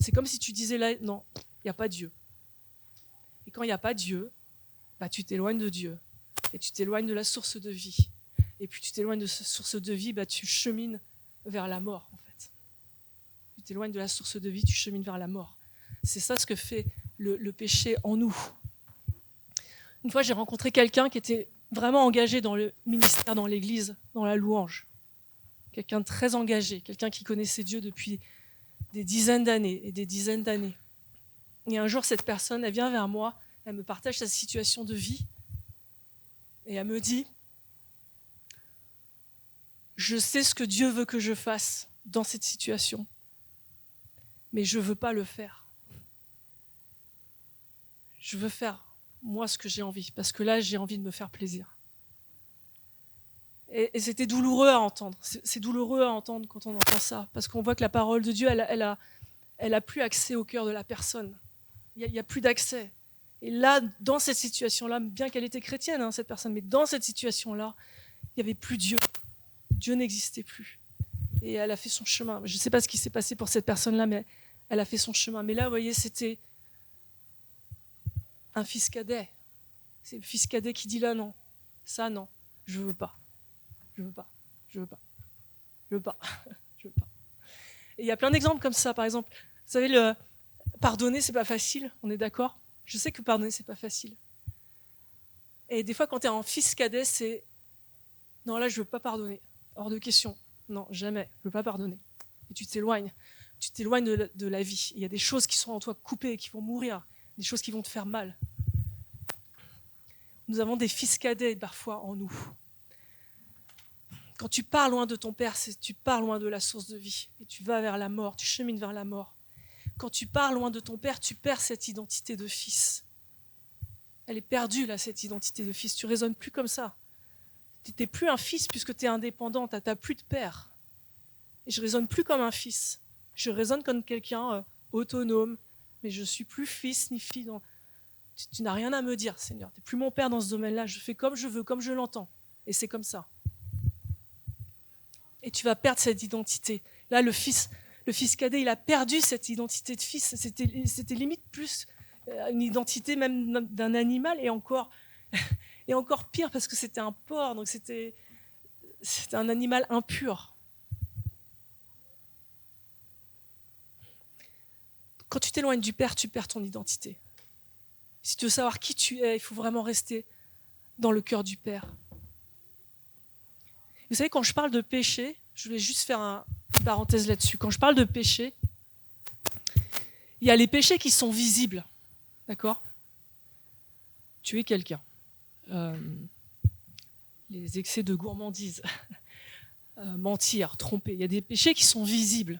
C'est comme si tu disais là, non, il n'y a pas Dieu. Et quand il n'y a pas Dieu, tu t'éloignes de Dieu. Et tu t'éloignes de la source de vie. Et puis tu t'éloignes de cette source de vie, tu chemines vers la mort, en fait. Tu t'éloignes de la source de vie, tu chemines vers la mort. C'est ça ce que fait le péché en nous. Une fois, j'ai rencontré quelqu'un qui était vraiment engagé dans le ministère, dans l'église, dans la louange. Quelqu'un de très engagé, quelqu'un qui connaissait Dieu depuis des dizaines d'années et des dizaines d'années. Et un jour, cette personne, elle vient vers moi, elle me partage sa situation de vie et elle me dit, je sais ce que Dieu veut que je fasse dans cette situation, mais je ne veux pas le faire. Je veux faire, moi, ce que j'ai envie, parce que là, j'ai envie de me faire plaisir. Et c'était douloureux à entendre. C'est douloureux à entendre quand on entend ça, parce qu'on voit que la parole de Dieu, elle a plus accès au cœur de la personne. Il n'y a plus d'accès. Et là, dans cette situation-là, bien qu'elle était chrétienne, cette personne, mais dans cette situation-là, il n'y avait plus Dieu. Dieu n'existait plus. Et elle a fait son chemin. Je ne sais pas ce qui s'est passé pour cette personne-là, mais elle a fait son chemin. Mais là, vous voyez, c'était un fils cadet. C'est le fils cadet qui dit là, non, ça, non, je ne veux pas. Je veux pas, je veux pas, je veux pas, je veux pas. Et il y a plein d'exemples comme ça. Par exemple, vous savez, pardonner, c'est pas facile, on est d'accord? Je sais que pardonner, c'est pas facile. Et des fois, quand tu es en fils cadet, c'est non, là, je veux pas pardonner. Hors de question. Non, jamais, je veux pas pardonner. Et tu t'éloignes de la vie. Il y a des choses qui sont en toi coupées, qui vont mourir, des choses qui vont te faire mal. Nous avons des fils cadets parfois en nous. Quand tu pars loin de ton père, tu pars loin de la source de vie. Et tu vas vers la mort, tu chemines vers la mort. Quand tu pars loin de ton père, tu perds cette identité de fils. Elle est perdue, là, cette identité de fils. Tu ne raisonnes plus comme ça. Tu n'es plus un fils puisque tu es indépendant, tu n'as plus de père. Et je ne raisonne plus comme un fils. Je raisonne comme quelqu'un autonome, mais je ne suis plus fils ni fille. Tu n'as rien à me dire, Seigneur. Tu n'es plus mon père dans ce domaine-là. Je fais comme je veux, comme je l'entends. Et c'est comme ça. Et tu vas perdre cette identité. Là, le fils cadet, il a perdu cette identité de fils. C'était limite plus une identité même d'un animal et encore pire parce que c'était un porc, donc c'était un animal impur. Quand tu t'éloignes du Père, tu perds ton identité. Si tu veux savoir qui tu es, il faut vraiment rester dans le cœur du Père. Vous savez, quand je parle de péché, je voulais juste faire une parenthèse là-dessus. Quand je parle de péché, il y a les péchés qui sont visibles. D'accord ? Tuer quelqu'un. Les excès de gourmandise. mentir, tromper. Il y a des péchés qui sont visibles.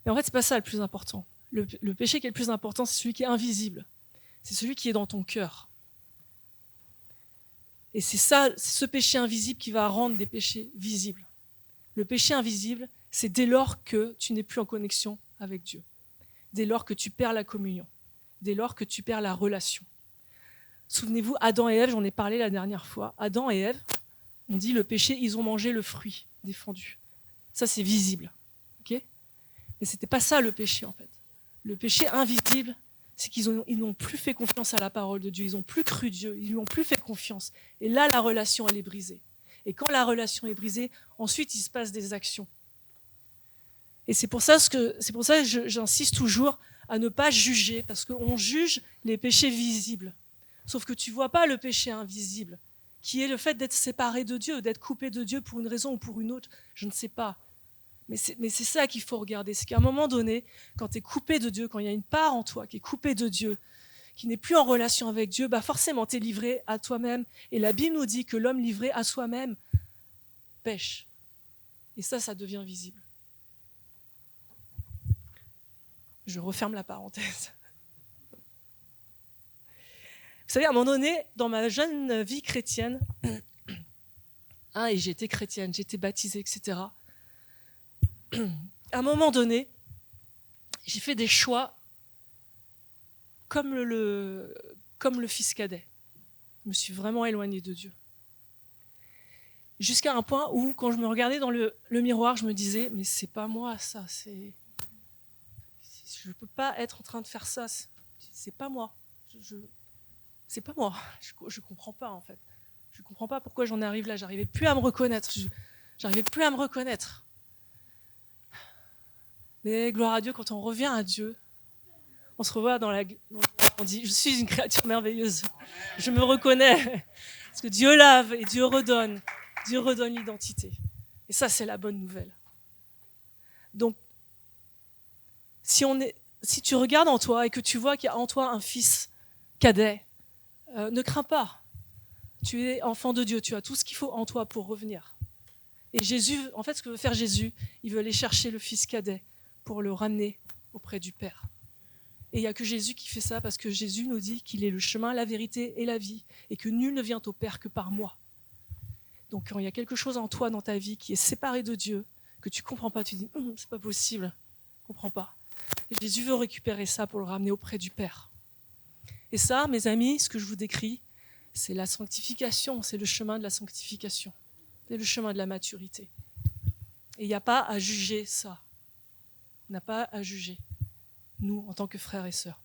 Mais en fait, ce n'est pas ça le plus important. Le péché qui est le plus important, c'est celui qui est invisible. C'est celui qui est dans ton cœur. Et c'est ce péché invisible qui va rendre des péchés visibles. Le péché invisible, c'est dès lors que tu n'es plus en connexion avec Dieu. Dès lors que tu perds la communion. Dès lors que tu perds la relation. Souvenez-vous, Adam et Ève, j'en ai parlé la dernière fois. Adam et Ève, on dit le péché, ils ont mangé le fruit défendu. Ça, c'est visible. Okay ? Mais ce n'était pas ça le péché, en fait. Le péché invisible, c'est qu'ils n'ont plus fait confiance à la parole de Dieu. Ils n'ont plus cru Dieu. Ils ne lui ont plus fait confiance. Et là, la relation, elle est brisée. Et quand la relation est brisée, ensuite, il se passe des actions. Et c'est pour ça que j'insiste toujours à ne pas juger, parce qu'on juge les péchés visibles. Sauf que tu ne vois pas le péché invisible, qui est le fait d'être séparé de Dieu, d'être coupé de Dieu pour une raison ou pour une autre, je ne sais pas. Mais c'est ça qu'il faut regarder. C'est qu'à un moment donné, quand tu es coupé de Dieu, quand il y a une part en toi qui est coupée de Dieu, qui n'est plus en relation avec Dieu, bah forcément, tu es livré à toi-même. Et la Bible nous dit que l'homme livré à soi-même pêche. Et ça devient visible. Je referme la parenthèse. Vous savez, à un moment donné, dans ma jeune vie chrétienne, et j'étais chrétienne, j'étais baptisée, etc. À un moment donné, j'ai fait des choix comme le fils cadet. Je me suis vraiment éloignée de Dieu. Jusqu'à un point où, quand je me regardais dans le miroir, je me disais, mais c'est pas moi ça, je ne peux pas être en train de faire ça, c'est pas moi. C'est pas moi, je comprends pas en fait. Je comprends pas pourquoi j'en arrive là, j'arrivais plus à me reconnaître. Mais gloire à Dieu, quand on revient à Dieu, on se revoit on dit, je suis une créature merveilleuse. Je me reconnais. Parce que Dieu lave et Dieu redonne. Dieu redonne l'identité. Et ça, c'est la bonne nouvelle. Donc, si tu regardes en toi et que tu vois qu'il y a en toi un fils cadet, ne crains pas. Tu es enfant de Dieu. Tu as tout ce qu'il faut en toi pour revenir. Et Jésus, en fait, ce que veut faire Jésus, il veut aller chercher le fils cadet pour le ramener auprès du Père. Et il n'y a que Jésus qui fait ça, parce que Jésus nous dit qu'il est le chemin, la vérité et la vie, et que nul ne vient au Père que par moi. Donc quand il y a quelque chose en toi, dans ta vie, qui est séparé de Dieu, que tu ne comprends pas, tu dis « c'est pas possible, je ne comprends pas ». Et Jésus veut récupérer ça pour le ramener auprès du Père. Et ça, mes amis, ce que je vous décris, c'est la sanctification, c'est le chemin de la sanctification, c'est le chemin de la maturité. Et il n'y a pas à juger ça. On n'a pas à juger, nous, en tant que frères et sœurs.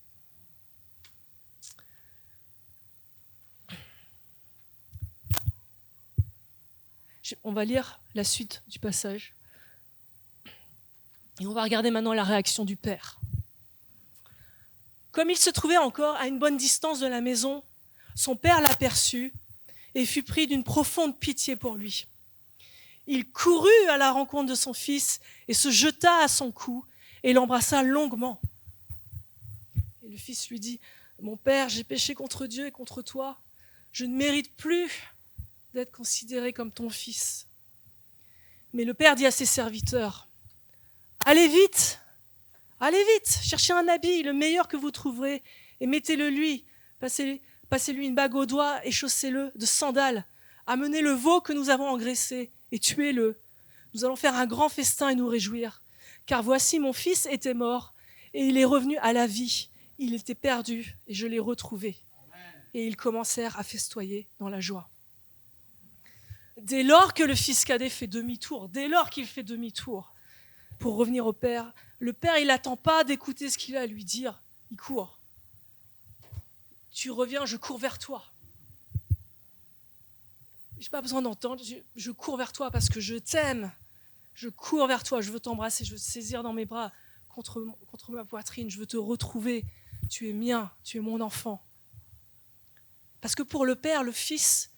On va lire la suite du passage. Et on va regarder maintenant la réaction du Père. Comme il se trouvait encore à une bonne distance de la maison, son père l'aperçut et fut pris d'une profonde pitié pour lui. Il courut à la rencontre de son fils et se jeta à son cou et l'embrassa longuement. Et le fils lui dit « Mon père, j'ai péché contre Dieu et contre toi. Je ne mérite plus d'être considéré comme ton fils. » Mais le père dit à ses serviteurs « Allez vite, cherchez un habit, le meilleur que vous trouverez, et mettez-le lui, passez-lui une bague au doigt et chaussez-le de sandales. Amenez le veau que nous avons engraissé et tuez-le. Nous allons faire un grand festin et nous réjouir. Car voici, mon fils était mort et il est revenu à la vie. Il était perdu et je l'ai retrouvé. » Et ils commencèrent à festoyer dans la joie. Dès lors que le fils cadet fait demi-tour, pour revenir au père, le père, il n'attend pas d'écouter ce qu'il a à lui dire. Il court. Tu reviens, je cours vers toi. Je n'ai pas besoin d'entendre, je cours vers toi parce que je t'aime. Je cours vers toi, je veux t'embrasser, je veux te saisir dans mes bras, contre ma poitrine, je veux te retrouver. Tu es mien, tu es mon enfant. Parce que pour le père, le fils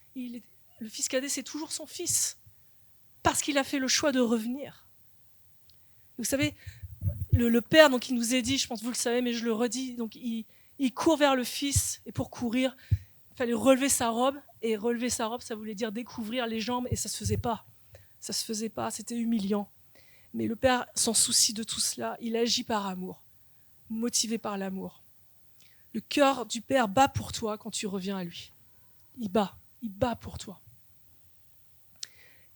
cadet, c'est toujours son fils. Parce qu'il a fait le choix de revenir. Vous savez, le père, donc, il nous est dit, je pense que vous le savez, mais je le redis, donc il court vers le fils, et pour courir, Il fallait relever sa robe, et relever sa robe, ça voulait dire découvrir les jambes, et ça se faisait pas. Ça se faisait pas, c'était humiliant. Mais le Père s'en soucie de tout cela, il agit par amour, motivé par l'amour. Le cœur du Père bat pour toi quand tu reviens à lui. Il bat pour toi.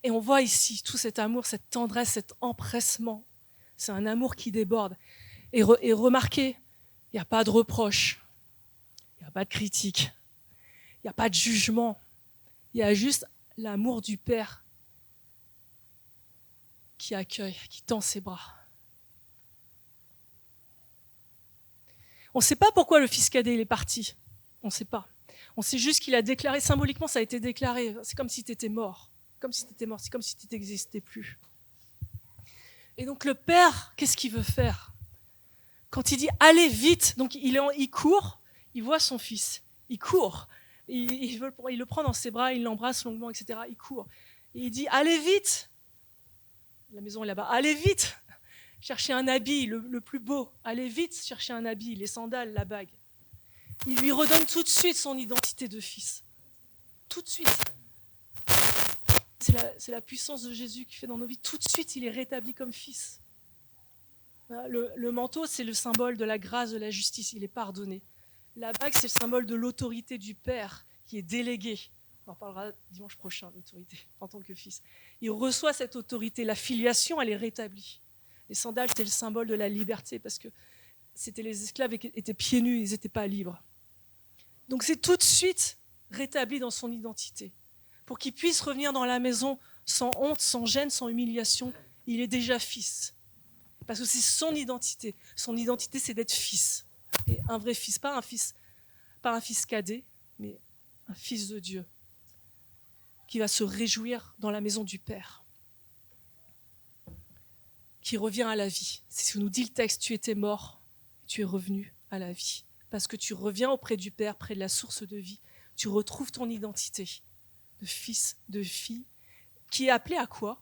Et on voit ici tout cet amour, cette tendresse, cet empressement. C'est un amour qui déborde. Et remarquez, il n'y a pas de reproche, il n'y a pas de critique, il n'y a pas de jugement. Il y a juste l'amour du Père qui accueille, qui tend ses bras. On ne sait pas pourquoi le fils cadet il est parti. On ne sait pas. On sait juste qu'il a déclaré, symboliquement ça a été déclaré, c'est comme si tu étais mort. C'est comme si tu n'existais plus. Et donc le Père, qu'est-ce qu'il veut faire? Quand il dit « allez vite », donc il court, il voit son fils, il court, il le prend dans ses bras, il l'embrasse longuement, etc. Il court. Et il dit « allez vite ». La maison est là-bas. « Allez vite ». Chercher un habit, le plus beau. Allez vite chercher un habit, les sandales, la bague. Il lui redonne tout de suite son identité de fils. Tout de suite. C'est la puissance de Jésus qui fait dans nos vies. Tout de suite, il est rétabli comme fils. Le manteau, c'est le symbole de la grâce, de la justice. Il est pardonné. La bague, c'est le symbole de l'autorité du Père qui est déléguée. On en parlera dimanche prochain, l'autorité en tant que fils. Il reçoit cette autorité. La filiation, elle est rétablie. Les sandales, c'était le symbole de la liberté parce que c'était les esclaves qui étaient pieds nus, ils n'étaient pas libres. Donc c'est tout de suite rétabli dans son identité. Pour qu'il puisse revenir dans la maison sans honte, sans gêne, sans humiliation, il est déjà fils. Parce que c'est son identité. Son identité, c'est d'être fils. Et un vrai fils, pas un fils cadet, mais un fils de Dieu qui va se réjouir dans la maison du Père, qui revient à la vie. C'est ce que nous dit le texte, tu étais mort, tu es revenu à la vie. Parce que tu reviens auprès du Père, près de la source de vie. Tu retrouves ton identité de fils, de fille, qui est appelé à quoi?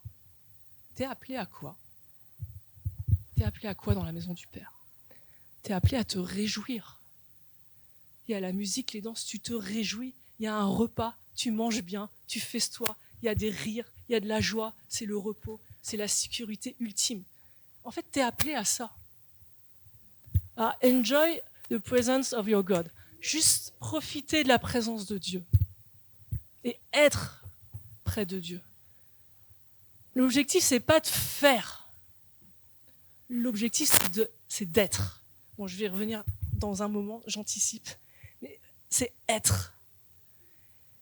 T'es appelé à quoi? T'es appelé à quoi dans la maison du Père? T'es appelé à te réjouir. Il y a la musique, les danses, tu te réjouis. Il y a un repas, tu manges bien, tu festoies. Il y a des rires, il y a de la joie, c'est le repos, c'est la sécurité ultime. En fait, t'es appelé à ça. À enjoy the presence of your God. Juste profiter de la présence de Dieu. Et être près de Dieu. L'objectif, c'est pas de faire. L'objectif, c'est d'être. Bon, je vais y revenir dans un moment, j'anticipe. Mais c'est être.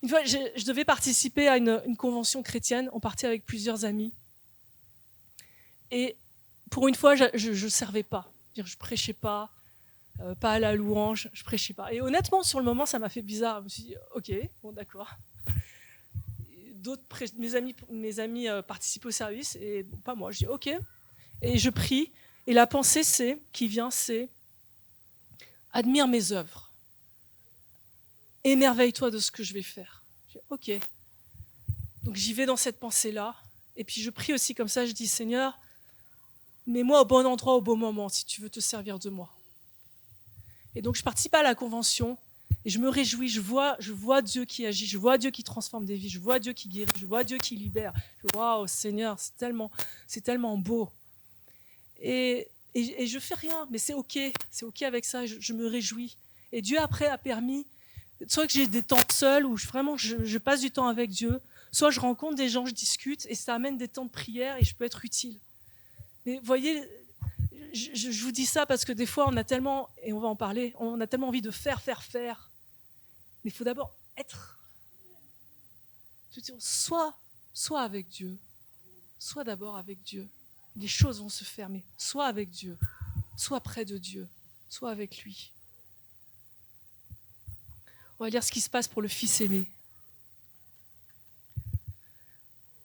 Une fois, je devais participer à une convention chrétienne. On partait avec plusieurs amis. Et pour une fois, je ne servais pas. Je prêchais pas. Pas à la louange, je prêchais pas. Et honnêtement, sur le moment, ça m'a fait bizarre. Je me suis dit, ok, bon, d'accord. Mes amis participent au service et bon, pas moi. Je dis, ok. Et je prie. Et la pensée qui vient, c'est admire mes œuvres. Émerveille-toi de ce que je vais faire. Je dis, ok. Donc j'y vais dans cette pensée-là. Et puis je prie aussi comme ça. Je dis, Seigneur, mets-moi au bon endroit, au bon moment, si tu veux te servir de moi. Et donc, je participe à la convention et je me réjouis. Je vois Dieu qui agit, je vois Dieu qui transforme des vies, je vois Dieu qui guérit, je vois Dieu qui libère. Waouh, Seigneur, c'est tellement beau. Et je fais rien, mais c'est ok avec ça. Je me réjouis. Et Dieu après a permis, soit que j'ai des temps seuls où vraiment je passe du temps avec Dieu, soit je rencontre des gens, je discute et ça amène des temps de prière et je peux être utile. Mais voyez. Je vous dis ça parce que des fois, on a tellement, et on va en parler, on a tellement envie de faire. Mais il faut d'abord être. Soit avec Dieu, soit d'abord avec Dieu. Les choses vont se faire, mais soit avec Dieu, soit près de Dieu, soit avec lui. On va lire ce qui se passe pour le fils aîné.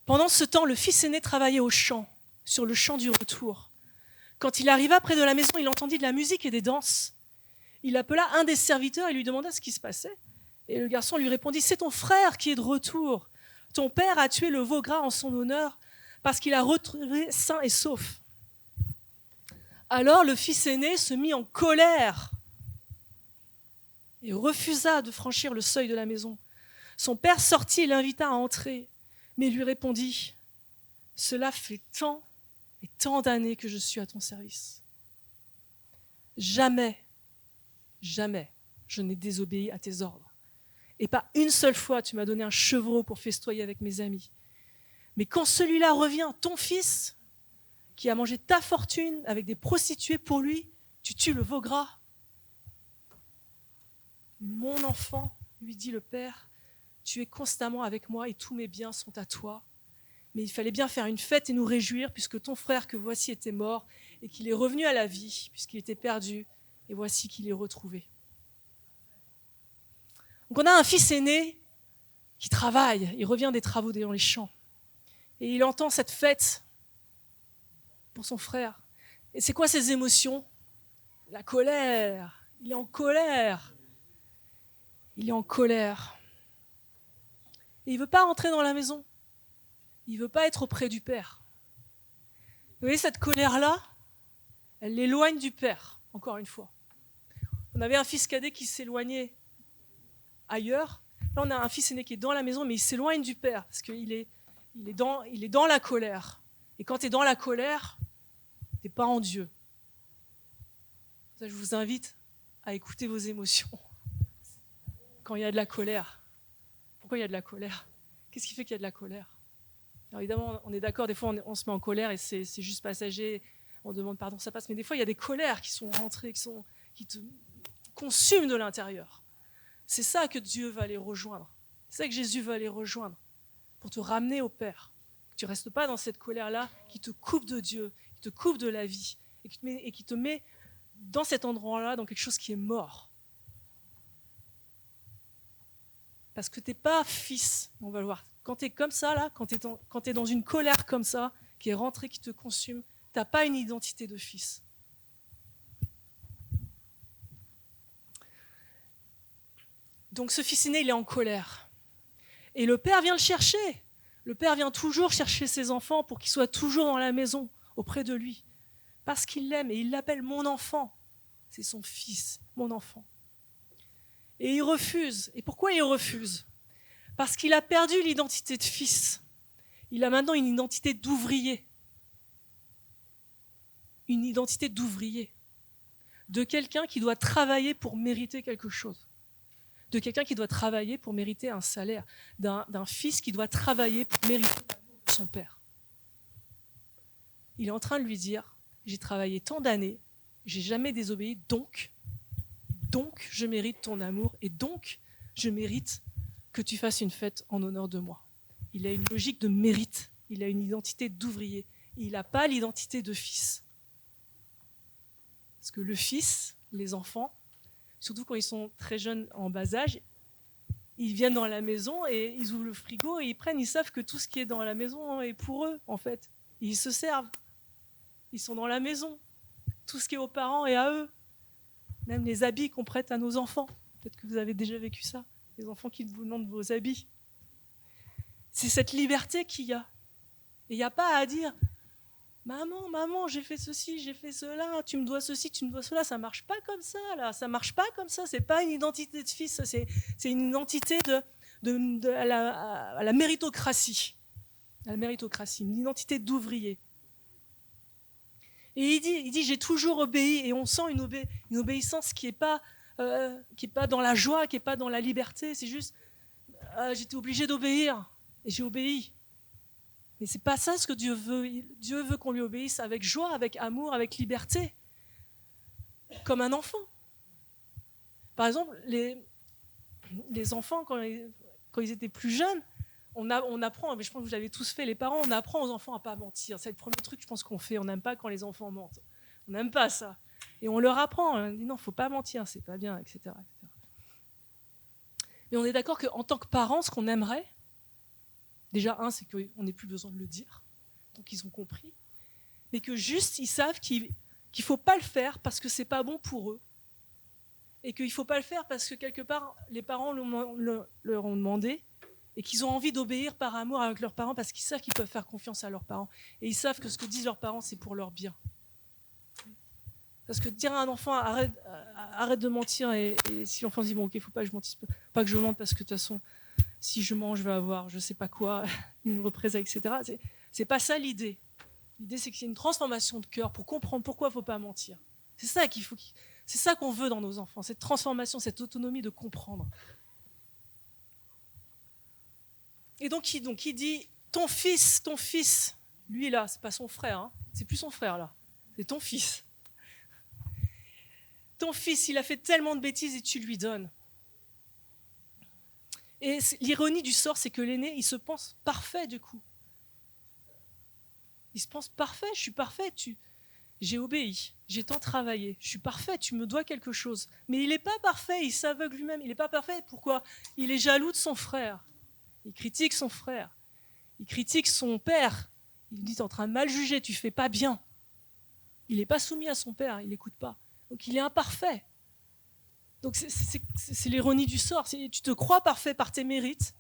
Pendant ce temps, le fils aîné travaillait au champ, sur le champ du retour. Quand il arriva près de la maison, il entendit de la musique et des danses. Il appela un des serviteurs et lui demanda ce qui se passait. Et le garçon lui répondit, « C'est ton frère qui est de retour. Ton père a tué le veau gras en son honneur parce qu'il a retrouvé sain et sauf. » Alors le fils aîné se mit en colère. et refusa de franchir le seuil de la maison. Son père sortit et l'invita à entrer, mais il lui répondit, « Cela fait tant et tant d'années que je suis à ton service. Jamais, jamais je n'ai désobéi à tes ordres. Et pas une seule fois tu m'as donné un chevreau pour festoyer avec mes amis. Mais quand celui-là revient, ton fils, qui a mangé ta fortune avec des prostituées pour lui, tu tues le veau gras. » « Mon enfant, lui dit le père, tu es constamment avec moi et tous mes biens sont à toi. Mais il fallait bien faire une fête et nous réjouir puisque ton frère que voici était mort et qu'il est revenu à la vie puisqu'il était perdu et voici qu'il est retrouvé. » Donc on a un fils aîné qui travaille, il revient des travaux dans les champs et il entend cette fête pour son frère. Et c'est quoi ses émotions? La colère, il est en colère. Il est en colère. Et il ne veut pas rentrer dans la maison. Il ne veut pas être auprès du Père. Vous voyez, cette colère-là, elle l'éloigne du Père, encore une fois. On avait un fils cadet qui s'éloignait ailleurs. Là, on a un fils aîné qui est dans la maison, mais il s'éloigne du Père, parce qu'il est dans la colère. Et quand tu es dans la colère, tu n'es pas en Dieu. Ça, je vous invite à écouter vos émotions. Quand il y a de la colère. Pourquoi il y a de la colère? Qu'est-ce qui fait qu'il y a de la colère? Alors évidemment, on est d'accord, des fois on se met en colère et c'est juste passager, on demande pardon, ça passe, mais des fois il y a des colères qui sont rentrées, qui te consument de l'intérieur. C'est ça que Dieu va aller rejoindre. C'est ça que Jésus va aller rejoindre pour te ramener au Père. Que tu ne restes pas dans cette colère-là qui te coupe de Dieu, qui te coupe de la vie et qui te met dans cet endroit-là, dans quelque chose qui est mort. Parce que tu n'es pas fils, on va le voir. Quand tu es comme ça, là, quand tu es dans une colère comme ça, qui est rentrée, qui te consume, tu n'as pas une identité de fils. Donc ce fils aîné, il est en colère. Et le père vient le chercher. Le père vient toujours chercher ses enfants pour qu'ils soient toujours dans la maison, auprès de lui. Parce qu'il l'aime et il l'appelle mon enfant. C'est son fils, mon enfant. Et il refuse. Et pourquoi il refuse? Parce qu'il a perdu l'identité de fils. Il a maintenant une identité d'ouvrier. Une identité d'ouvrier. De quelqu'un qui doit travailler pour mériter quelque chose. De quelqu'un qui doit travailler pour mériter un salaire. D'un fils qui doit travailler pour mériter son père. Il est en train de lui dire, j'ai travaillé tant d'années, j'ai jamais désobéi, donc je mérite ton amour et donc je mérite que tu fasses une fête en honneur de moi. Il a une logique de mérite, il a une identité d'ouvrier, il n'a pas l'identité de fils. Parce que le fils, les enfants, surtout quand ils sont très jeunes en bas âge, ils viennent dans la maison et ils ouvrent le frigo et ils savent que tout ce qui est dans la maison est pour eux en fait. Ils se servent, ils sont dans la maison, tout ce qui est aux parents est à eux. Même les habits qu'on prête à nos enfants. Peut-être que vous avez déjà vécu ça. Les enfants qui vous demandent vos habits. C'est cette liberté qu'il y a. Et il n'y a pas à dire « Maman, j'ai fait ceci, j'ai fait cela, tu me dois ceci, tu me dois cela. » Ça ne marche pas comme ça, là. Ça ne marche pas comme ça. Ce n'est pas une identité de fils. C'est une identité à la méritocratie. À la méritocratie, une identité d'ouvrier. Et il dit, j'ai toujours obéi, et on sent une obéissance qui n'est pas dans la joie, qui n'est pas dans la liberté, c'est juste, j'étais obligé d'obéir, et j'ai obéi. Mais ce n'est pas ça ce que Dieu veut. Dieu veut qu'on lui obéisse avec joie, avec amour, avec liberté, comme un enfant. Par exemple, les enfants, quand ils étaient plus jeunes, on apprend, mais je pense que vous l'avez tous fait, les parents, on apprend aux enfants à ne pas mentir. C'est le premier truc, je pense, qu'on fait. On n'aime pas quand les enfants mentent. On n'aime pas ça. Et on leur apprend. On dit non, il ne faut pas mentir, c'est pas bien, etc., etc. Mais on est d'accord qu'en tant que parents, ce qu'on aimerait, déjà, c'est qu'on n'ait plus besoin de le dire. Donc, ils ont compris. Mais que juste, ils savent qu'il ne faut pas le faire parce que ce n'est pas bon pour eux. Et qu'il ne faut pas le faire parce que, quelque part, les parents leur ont demandé et qu'ils ont envie d'obéir par amour avec leurs parents parce qu'ils savent qu'ils peuvent faire confiance à leurs parents. Et ils savent que ce que disent leurs parents, c'est pour leur bien. Parce que dire à un enfant arrête de mentir, et si l'enfant se dit bon ok, faut pas que je mentisse, pas que je mente parce que de toute façon si je mens je vais avoir je sais pas quoi, une représailles, etc. C'est pas ça l'idée. L'idée c'est qu'il y ait une transformation de cœur pour comprendre pourquoi il faut pas mentir. C'est ça c'est ça qu'on veut dans nos enfants, cette transformation, cette autonomie de comprendre. Et donc il dit ton fils, lui là, c'est pas son frère, hein, c'est plus son frère là, c'est ton fils. Ton fils, il a fait tellement de bêtises et tu lui donnes. Et l'ironie du sort, c'est que l'aîné, il se pense parfait du coup. Il se pense parfait, je suis parfait, j'ai obéi, j'ai tant travaillé, je suis parfait, tu me dois quelque chose. Mais il n'est pas parfait, il s'aveugle lui-même, il n'est pas parfait. Pourquoi ? Il est jaloux de son frère. Il critique son frère. Il critique son père. Il lui dit, tu es en train de mal juger, tu ne fais pas bien. Il n'est pas soumis à son père, il n'écoute pas. Donc il est imparfait. Donc c'est l'ironie du sort. Tu te crois parfait par tes mérites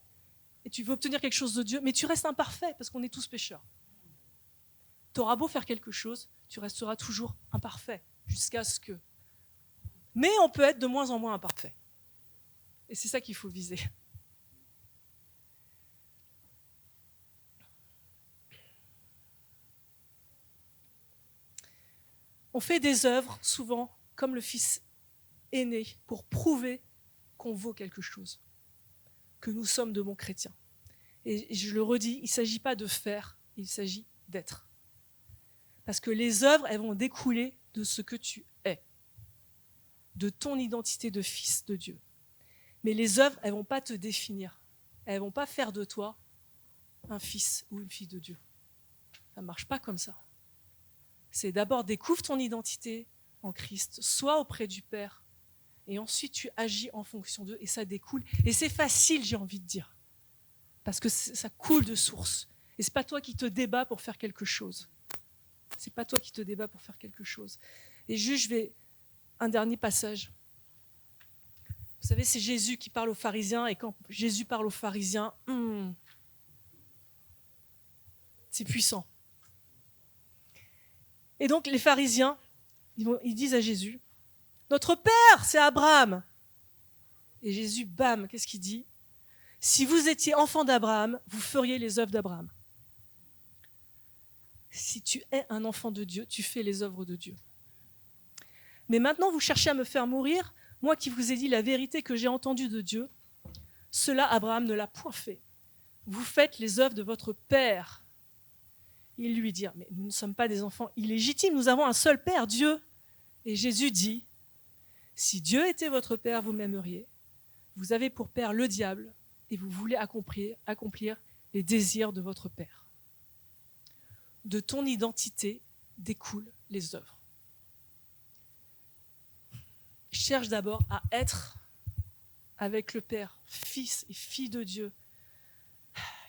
et tu veux obtenir quelque chose de Dieu, mais tu restes imparfait parce qu'on est tous pécheurs. Tu auras beau faire quelque chose, tu resteras toujours imparfait jusqu'à ce que... Mais on peut être de moins en moins imparfait. Et c'est ça qu'il faut viser. On fait des œuvres, souvent, comme le fils aîné, pour prouver qu'on vaut quelque chose, que nous sommes de bons chrétiens. Et je le redis, il ne s'agit pas de faire, il s'agit d'être. Parce que les œuvres, elles vont découler de ce que tu es, de ton identité de fils de Dieu. Mais les œuvres, elles ne vont pas te définir. Elles ne vont pas faire de toi un fils ou une fille de Dieu. Ça ne marche pas comme ça. C'est d'abord découvre ton identité en Christ, sois auprès du Père, et ensuite tu agis en fonction d'eux, et ça découle. Et c'est facile, j'ai envie de dire, parce que ça coule de source. Et ce n'est pas toi qui te débats pour faire quelque chose. C'est pas toi qui te débats pour faire quelque chose. Et juste, un dernier passage. Vous savez, c'est Jésus qui parle aux pharisiens, et quand Jésus parle aux pharisiens, c'est puissant. Et donc les pharisiens, ils disent à Jésus, notre père, c'est Abraham. Et Jésus, bam, qu'est-ce qu'il dit ? Si vous étiez enfant d'Abraham, vous feriez les œuvres d'Abraham. Si tu es un enfant de Dieu, tu fais les œuvres de Dieu. Mais maintenant, vous cherchez à me faire mourir, moi qui vous ai dit la vérité que j'ai entendue de Dieu, cela, Abraham ne l'a point fait. Vous faites les œuvres de votre père. Ils lui dirent, mais nous ne sommes pas des enfants illégitimes, nous avons un seul Père, Dieu. Et Jésus dit, si Dieu était votre Père, vous m'aimeriez. Vous avez pour Père le diable et vous voulez accomplir les désirs de votre Père. De ton identité découlent les œuvres. Cherche d'abord à être avec le Père, fils et fille de Dieu,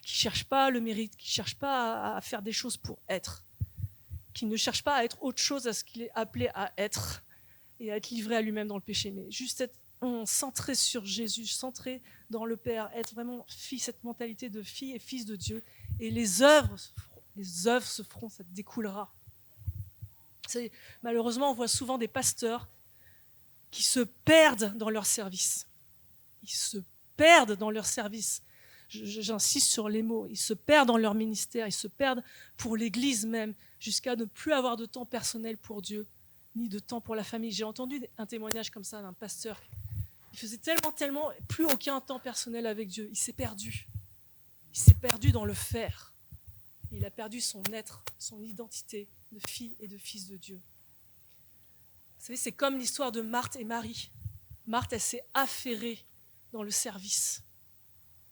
qui ne cherche pas le mérite, qui ne cherche pas à faire des choses pour être, qui ne cherche pas à être autre chose à ce qu'il est appelé à être et à être livré à lui-même dans le péché, mais juste être centré sur Jésus, centré dans le Père, être vraiment cette mentalité de fille et fils de Dieu, et les œuvres se feront, ça découlera. Malheureusement, on voit souvent des pasteurs qui se perdent dans leur service. Ils se perdent dans leur service. J'insiste sur les mots. Ils se perdent dans leur ministère, ils se perdent pour l'Église même, jusqu'à ne plus avoir de temps personnel pour Dieu, ni de temps pour la famille. J'ai entendu un témoignage comme ça d'un pasteur. Il faisait tellement, plus aucun temps personnel avec Dieu. Il s'est perdu. Il s'est perdu dans le faire. Il a perdu son être, son identité de fille et de fils de Dieu. Vous savez, c'est comme l'histoire de Marthe et Marie. Marthe, elle s'est affairée dans le service.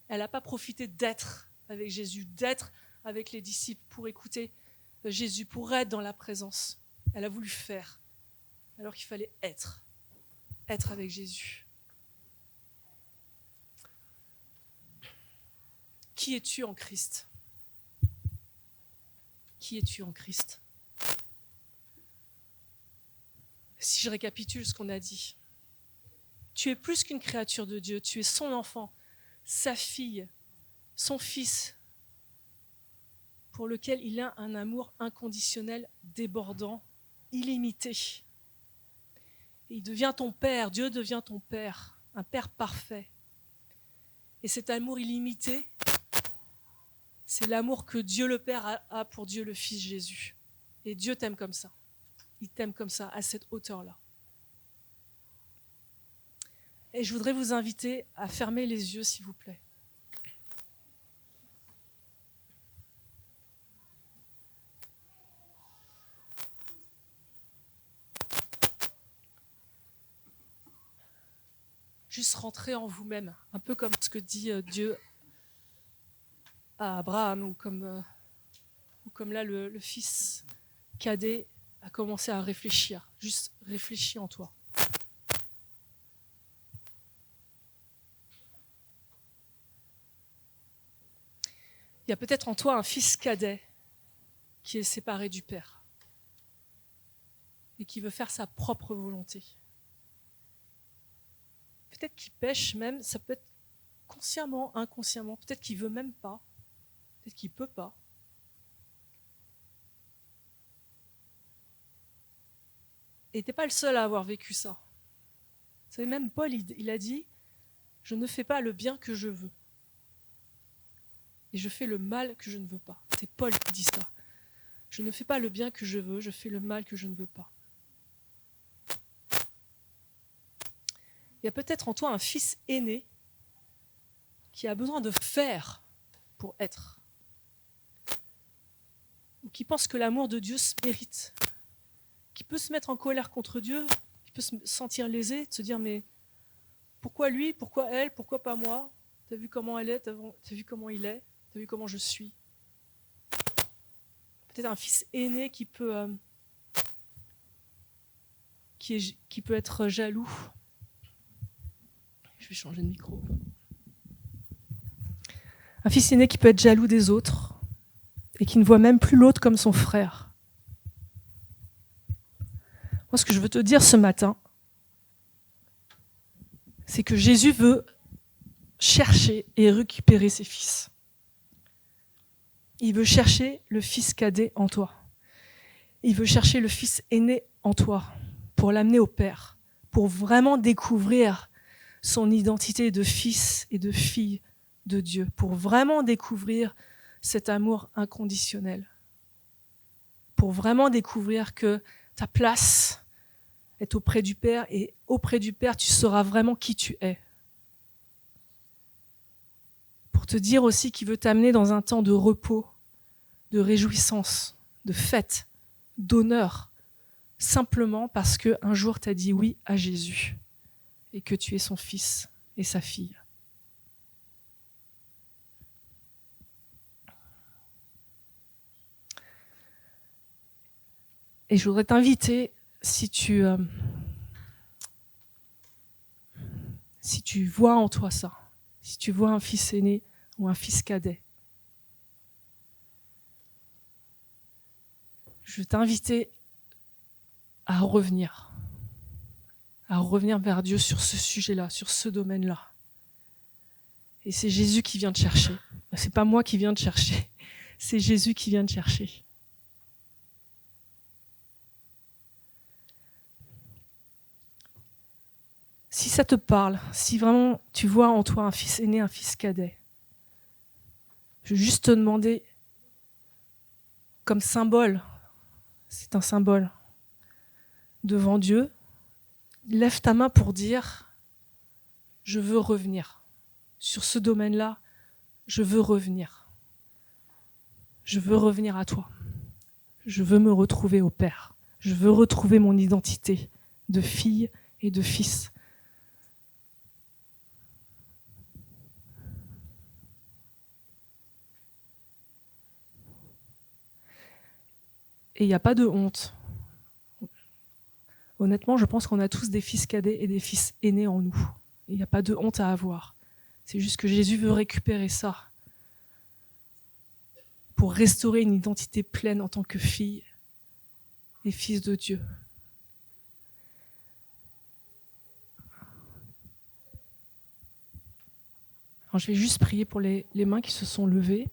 Elle n'a pas profité d'être avec Jésus, d'être avec les disciples pour écouter Jésus, pour être dans la présence. Elle a voulu faire, alors qu'il fallait être avec Jésus. Qui es-tu en Christ ? Qui es-tu en Christ ? Si je récapitule ce qu'on a dit, tu es plus qu'une créature de Dieu, tu es son enfant, sa fille, son fils, pour lequel il a un amour inconditionnel, débordant, illimité. Et il devient ton Père, Dieu devient ton Père, un Père parfait. Et cet amour illimité, c'est l'amour que Dieu le Père a pour Dieu le Fils Jésus. Et Dieu t'aime comme ça. Il t'aime comme ça, à cette hauteur-là. Et je voudrais vous inviter à fermer les yeux, s'il vous plaît. Juste rentrer en vous-même, un peu comme ce que dit Dieu à Abraham, ou comme là le fils cadet a commencé à réfléchir. Juste réfléchis en toi. Il y a peut-être en toi un fils cadet qui est séparé du Père et qui veut faire sa propre volonté. Peut-être qu'il pêche même, ça peut être consciemment, inconsciemment, peut-être qu'il veut même pas, peut-être qu'il peut pas. Et t'es pas le seul à avoir vécu ça. Vous savez, même Paul, il a dit « Je ne fais pas le bien que je veux. Et je fais le mal que je ne veux pas. » C'est Paul qui dit ça. « Je ne fais pas le bien que je veux, je fais le mal que je ne veux pas. » Il y a peut-être en toi un fils aîné qui a besoin de faire pour être. Ou qui pense que l'amour de Dieu se mérite. Qui peut se mettre en colère contre Dieu, qui peut se sentir lésé, de se dire mais pourquoi lui, pourquoi elle, pourquoi pas moi? T'as vu comment elle est, t'as vu comment il est, t'as vu comment je suis. Peut-être un fils aîné qui peut être jaloux. Je vais changer de micro. Un fils aîné qui peut être jaloux des autres et qui ne voit même plus l'autre comme son frère. Moi, ce que je veux te dire ce matin, c'est que Jésus veut chercher et récupérer ses fils. Il veut chercher le fils cadet en toi. Il veut chercher le fils aîné en toi pour l'amener au Père, pour vraiment découvrir son identité de fils et de fille de Dieu, pour vraiment découvrir cet amour inconditionnel, pour vraiment découvrir que ta place est auprès du Père, et auprès du Père, tu sauras vraiment qui tu es. Pour te dire aussi qu'il veut t'amener dans un temps de repos, de réjouissance, de fête, d'honneur, simplement parce qu'un jour tu as dit oui à Jésus et que tu es son fils et sa fille. Et je voudrais t'inviter, si tu vois en toi ça, si tu vois un fils aîné ou un fils cadet, je veux t'inviter à revenir vers Dieu sur ce sujet-là, sur ce domaine-là. Et c'est Jésus qui vient te chercher. C'est pas moi qui viens te chercher, c'est Jésus qui vient te chercher. Si ça te parle, si vraiment tu vois en toi un fils aîné, un fils cadet, je veux juste te demander, comme symbole, c'est un symbole, devant Dieu, lève ta main pour dire « Je veux revenir. Sur ce domaine-là, je veux revenir. Je veux revenir à toi. Je veux me retrouver au Père. Je veux retrouver mon identité de fille et de fils. » Et il n'y a pas de honte. Honnêtement, je pense qu'on a tous des fils cadets et des fils aînés en nous. Il n'y a pas de honte à avoir. C'est juste que Jésus veut récupérer ça pour restaurer une identité pleine en tant que fille et fils de Dieu. Alors, je vais juste prier pour les mains qui se sont levées.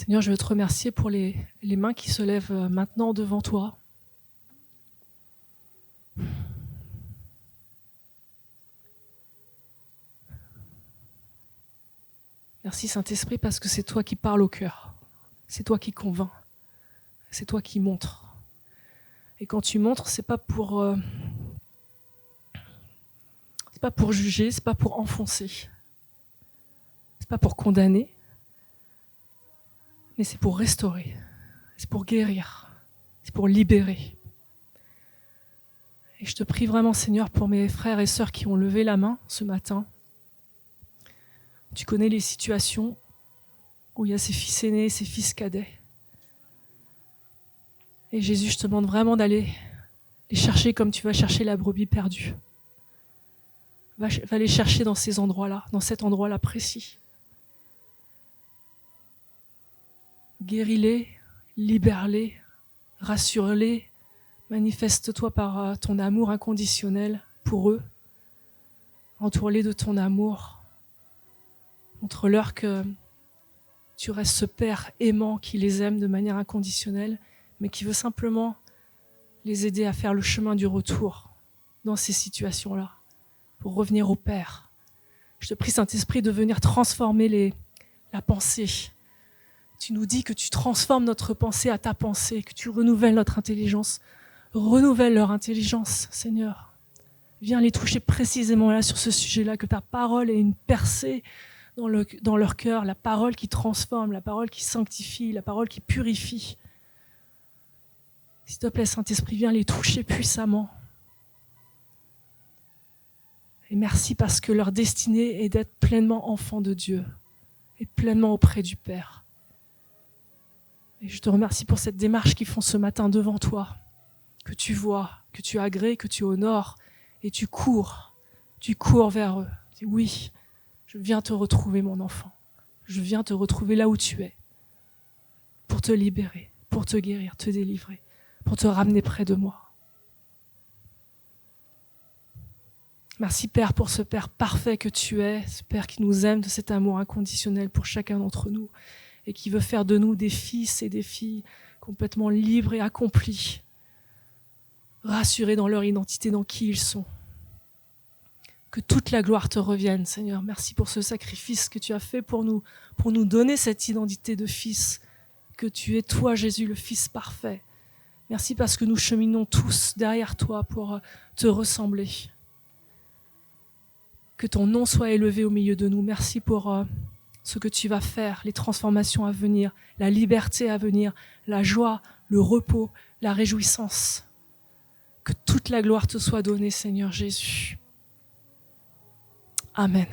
Seigneur, je veux te remercier pour les mains qui se lèvent maintenant devant toi. Merci Saint-Esprit parce que c'est toi qui parles au cœur. C'est toi qui convainc. C'est toi qui montres. Et quand tu montres, c'est pas pour juger, c'est pas pour enfoncer. C'est pas pour condamner. Mais c'est pour restaurer. C'est pour guérir. C'est pour libérer. Et je te prie vraiment, Seigneur, pour mes frères et sœurs qui ont levé la main ce matin. Tu connais les situations où il y a ces fils aînés, ces fils cadets. Et Jésus, je te demande vraiment d'aller les chercher comme tu vas chercher la brebis perdue. Va les chercher dans ces endroits-là, dans cet endroit-là précis. Guéris-les, libère-les, rassure-les, manifeste-toi par ton amour inconditionnel pour eux. Entoure-les de ton amour. Montre-leur que tu restes ce Père aimant qui les aime de manière inconditionnelle, mais qui veut simplement les aider à faire le chemin du retour dans ces situations-là, pour revenir au Père. Je te prie, Saint-Esprit, de venir transformer la pensée. Tu nous dis que tu transformes notre pensée à ta pensée, que tu renouvelles notre intelligence. Renouvelle leur intelligence, Seigneur. Viens les toucher précisément là, sur ce sujet-là, que ta parole ait une percée dans leur cœur, la parole qui transforme, la parole qui sanctifie, la parole qui purifie. S'il te plaît, Saint-Esprit, viens les toucher puissamment. Et merci parce que leur destinée est d'être pleinement enfants de Dieu et pleinement auprès du Père. Et je te remercie pour cette démarche qu'ils font ce matin devant toi, que tu vois, que tu agrées, que tu honores, et tu cours vers eux. Dis oui, je viens te retrouver, mon enfant. Je viens te retrouver là où tu es, pour te libérer, pour te guérir, te délivrer, pour te ramener près de moi. Merci Père pour ce Père parfait que tu es, ce Père qui nous aime de cet amour inconditionnel pour chacun d'entre nous et qui veut faire de nous des fils et des filles complètement libres et accomplis, rassurés dans leur identité, dans qui ils sont. Que toute la gloire te revienne, Seigneur. Merci pour ce sacrifice que tu as fait pour nous donner cette identité de fils, que tu es toi, Jésus, le Fils parfait. Merci parce que nous cheminons tous derrière toi pour te ressembler. Que ton nom soit élevé au milieu de nous. Merci pour ce que tu vas faire, les transformations à venir, la liberté à venir, la joie, le repos, la réjouissance. Que toute la gloire te soit donnée, Seigneur Jésus. Amen.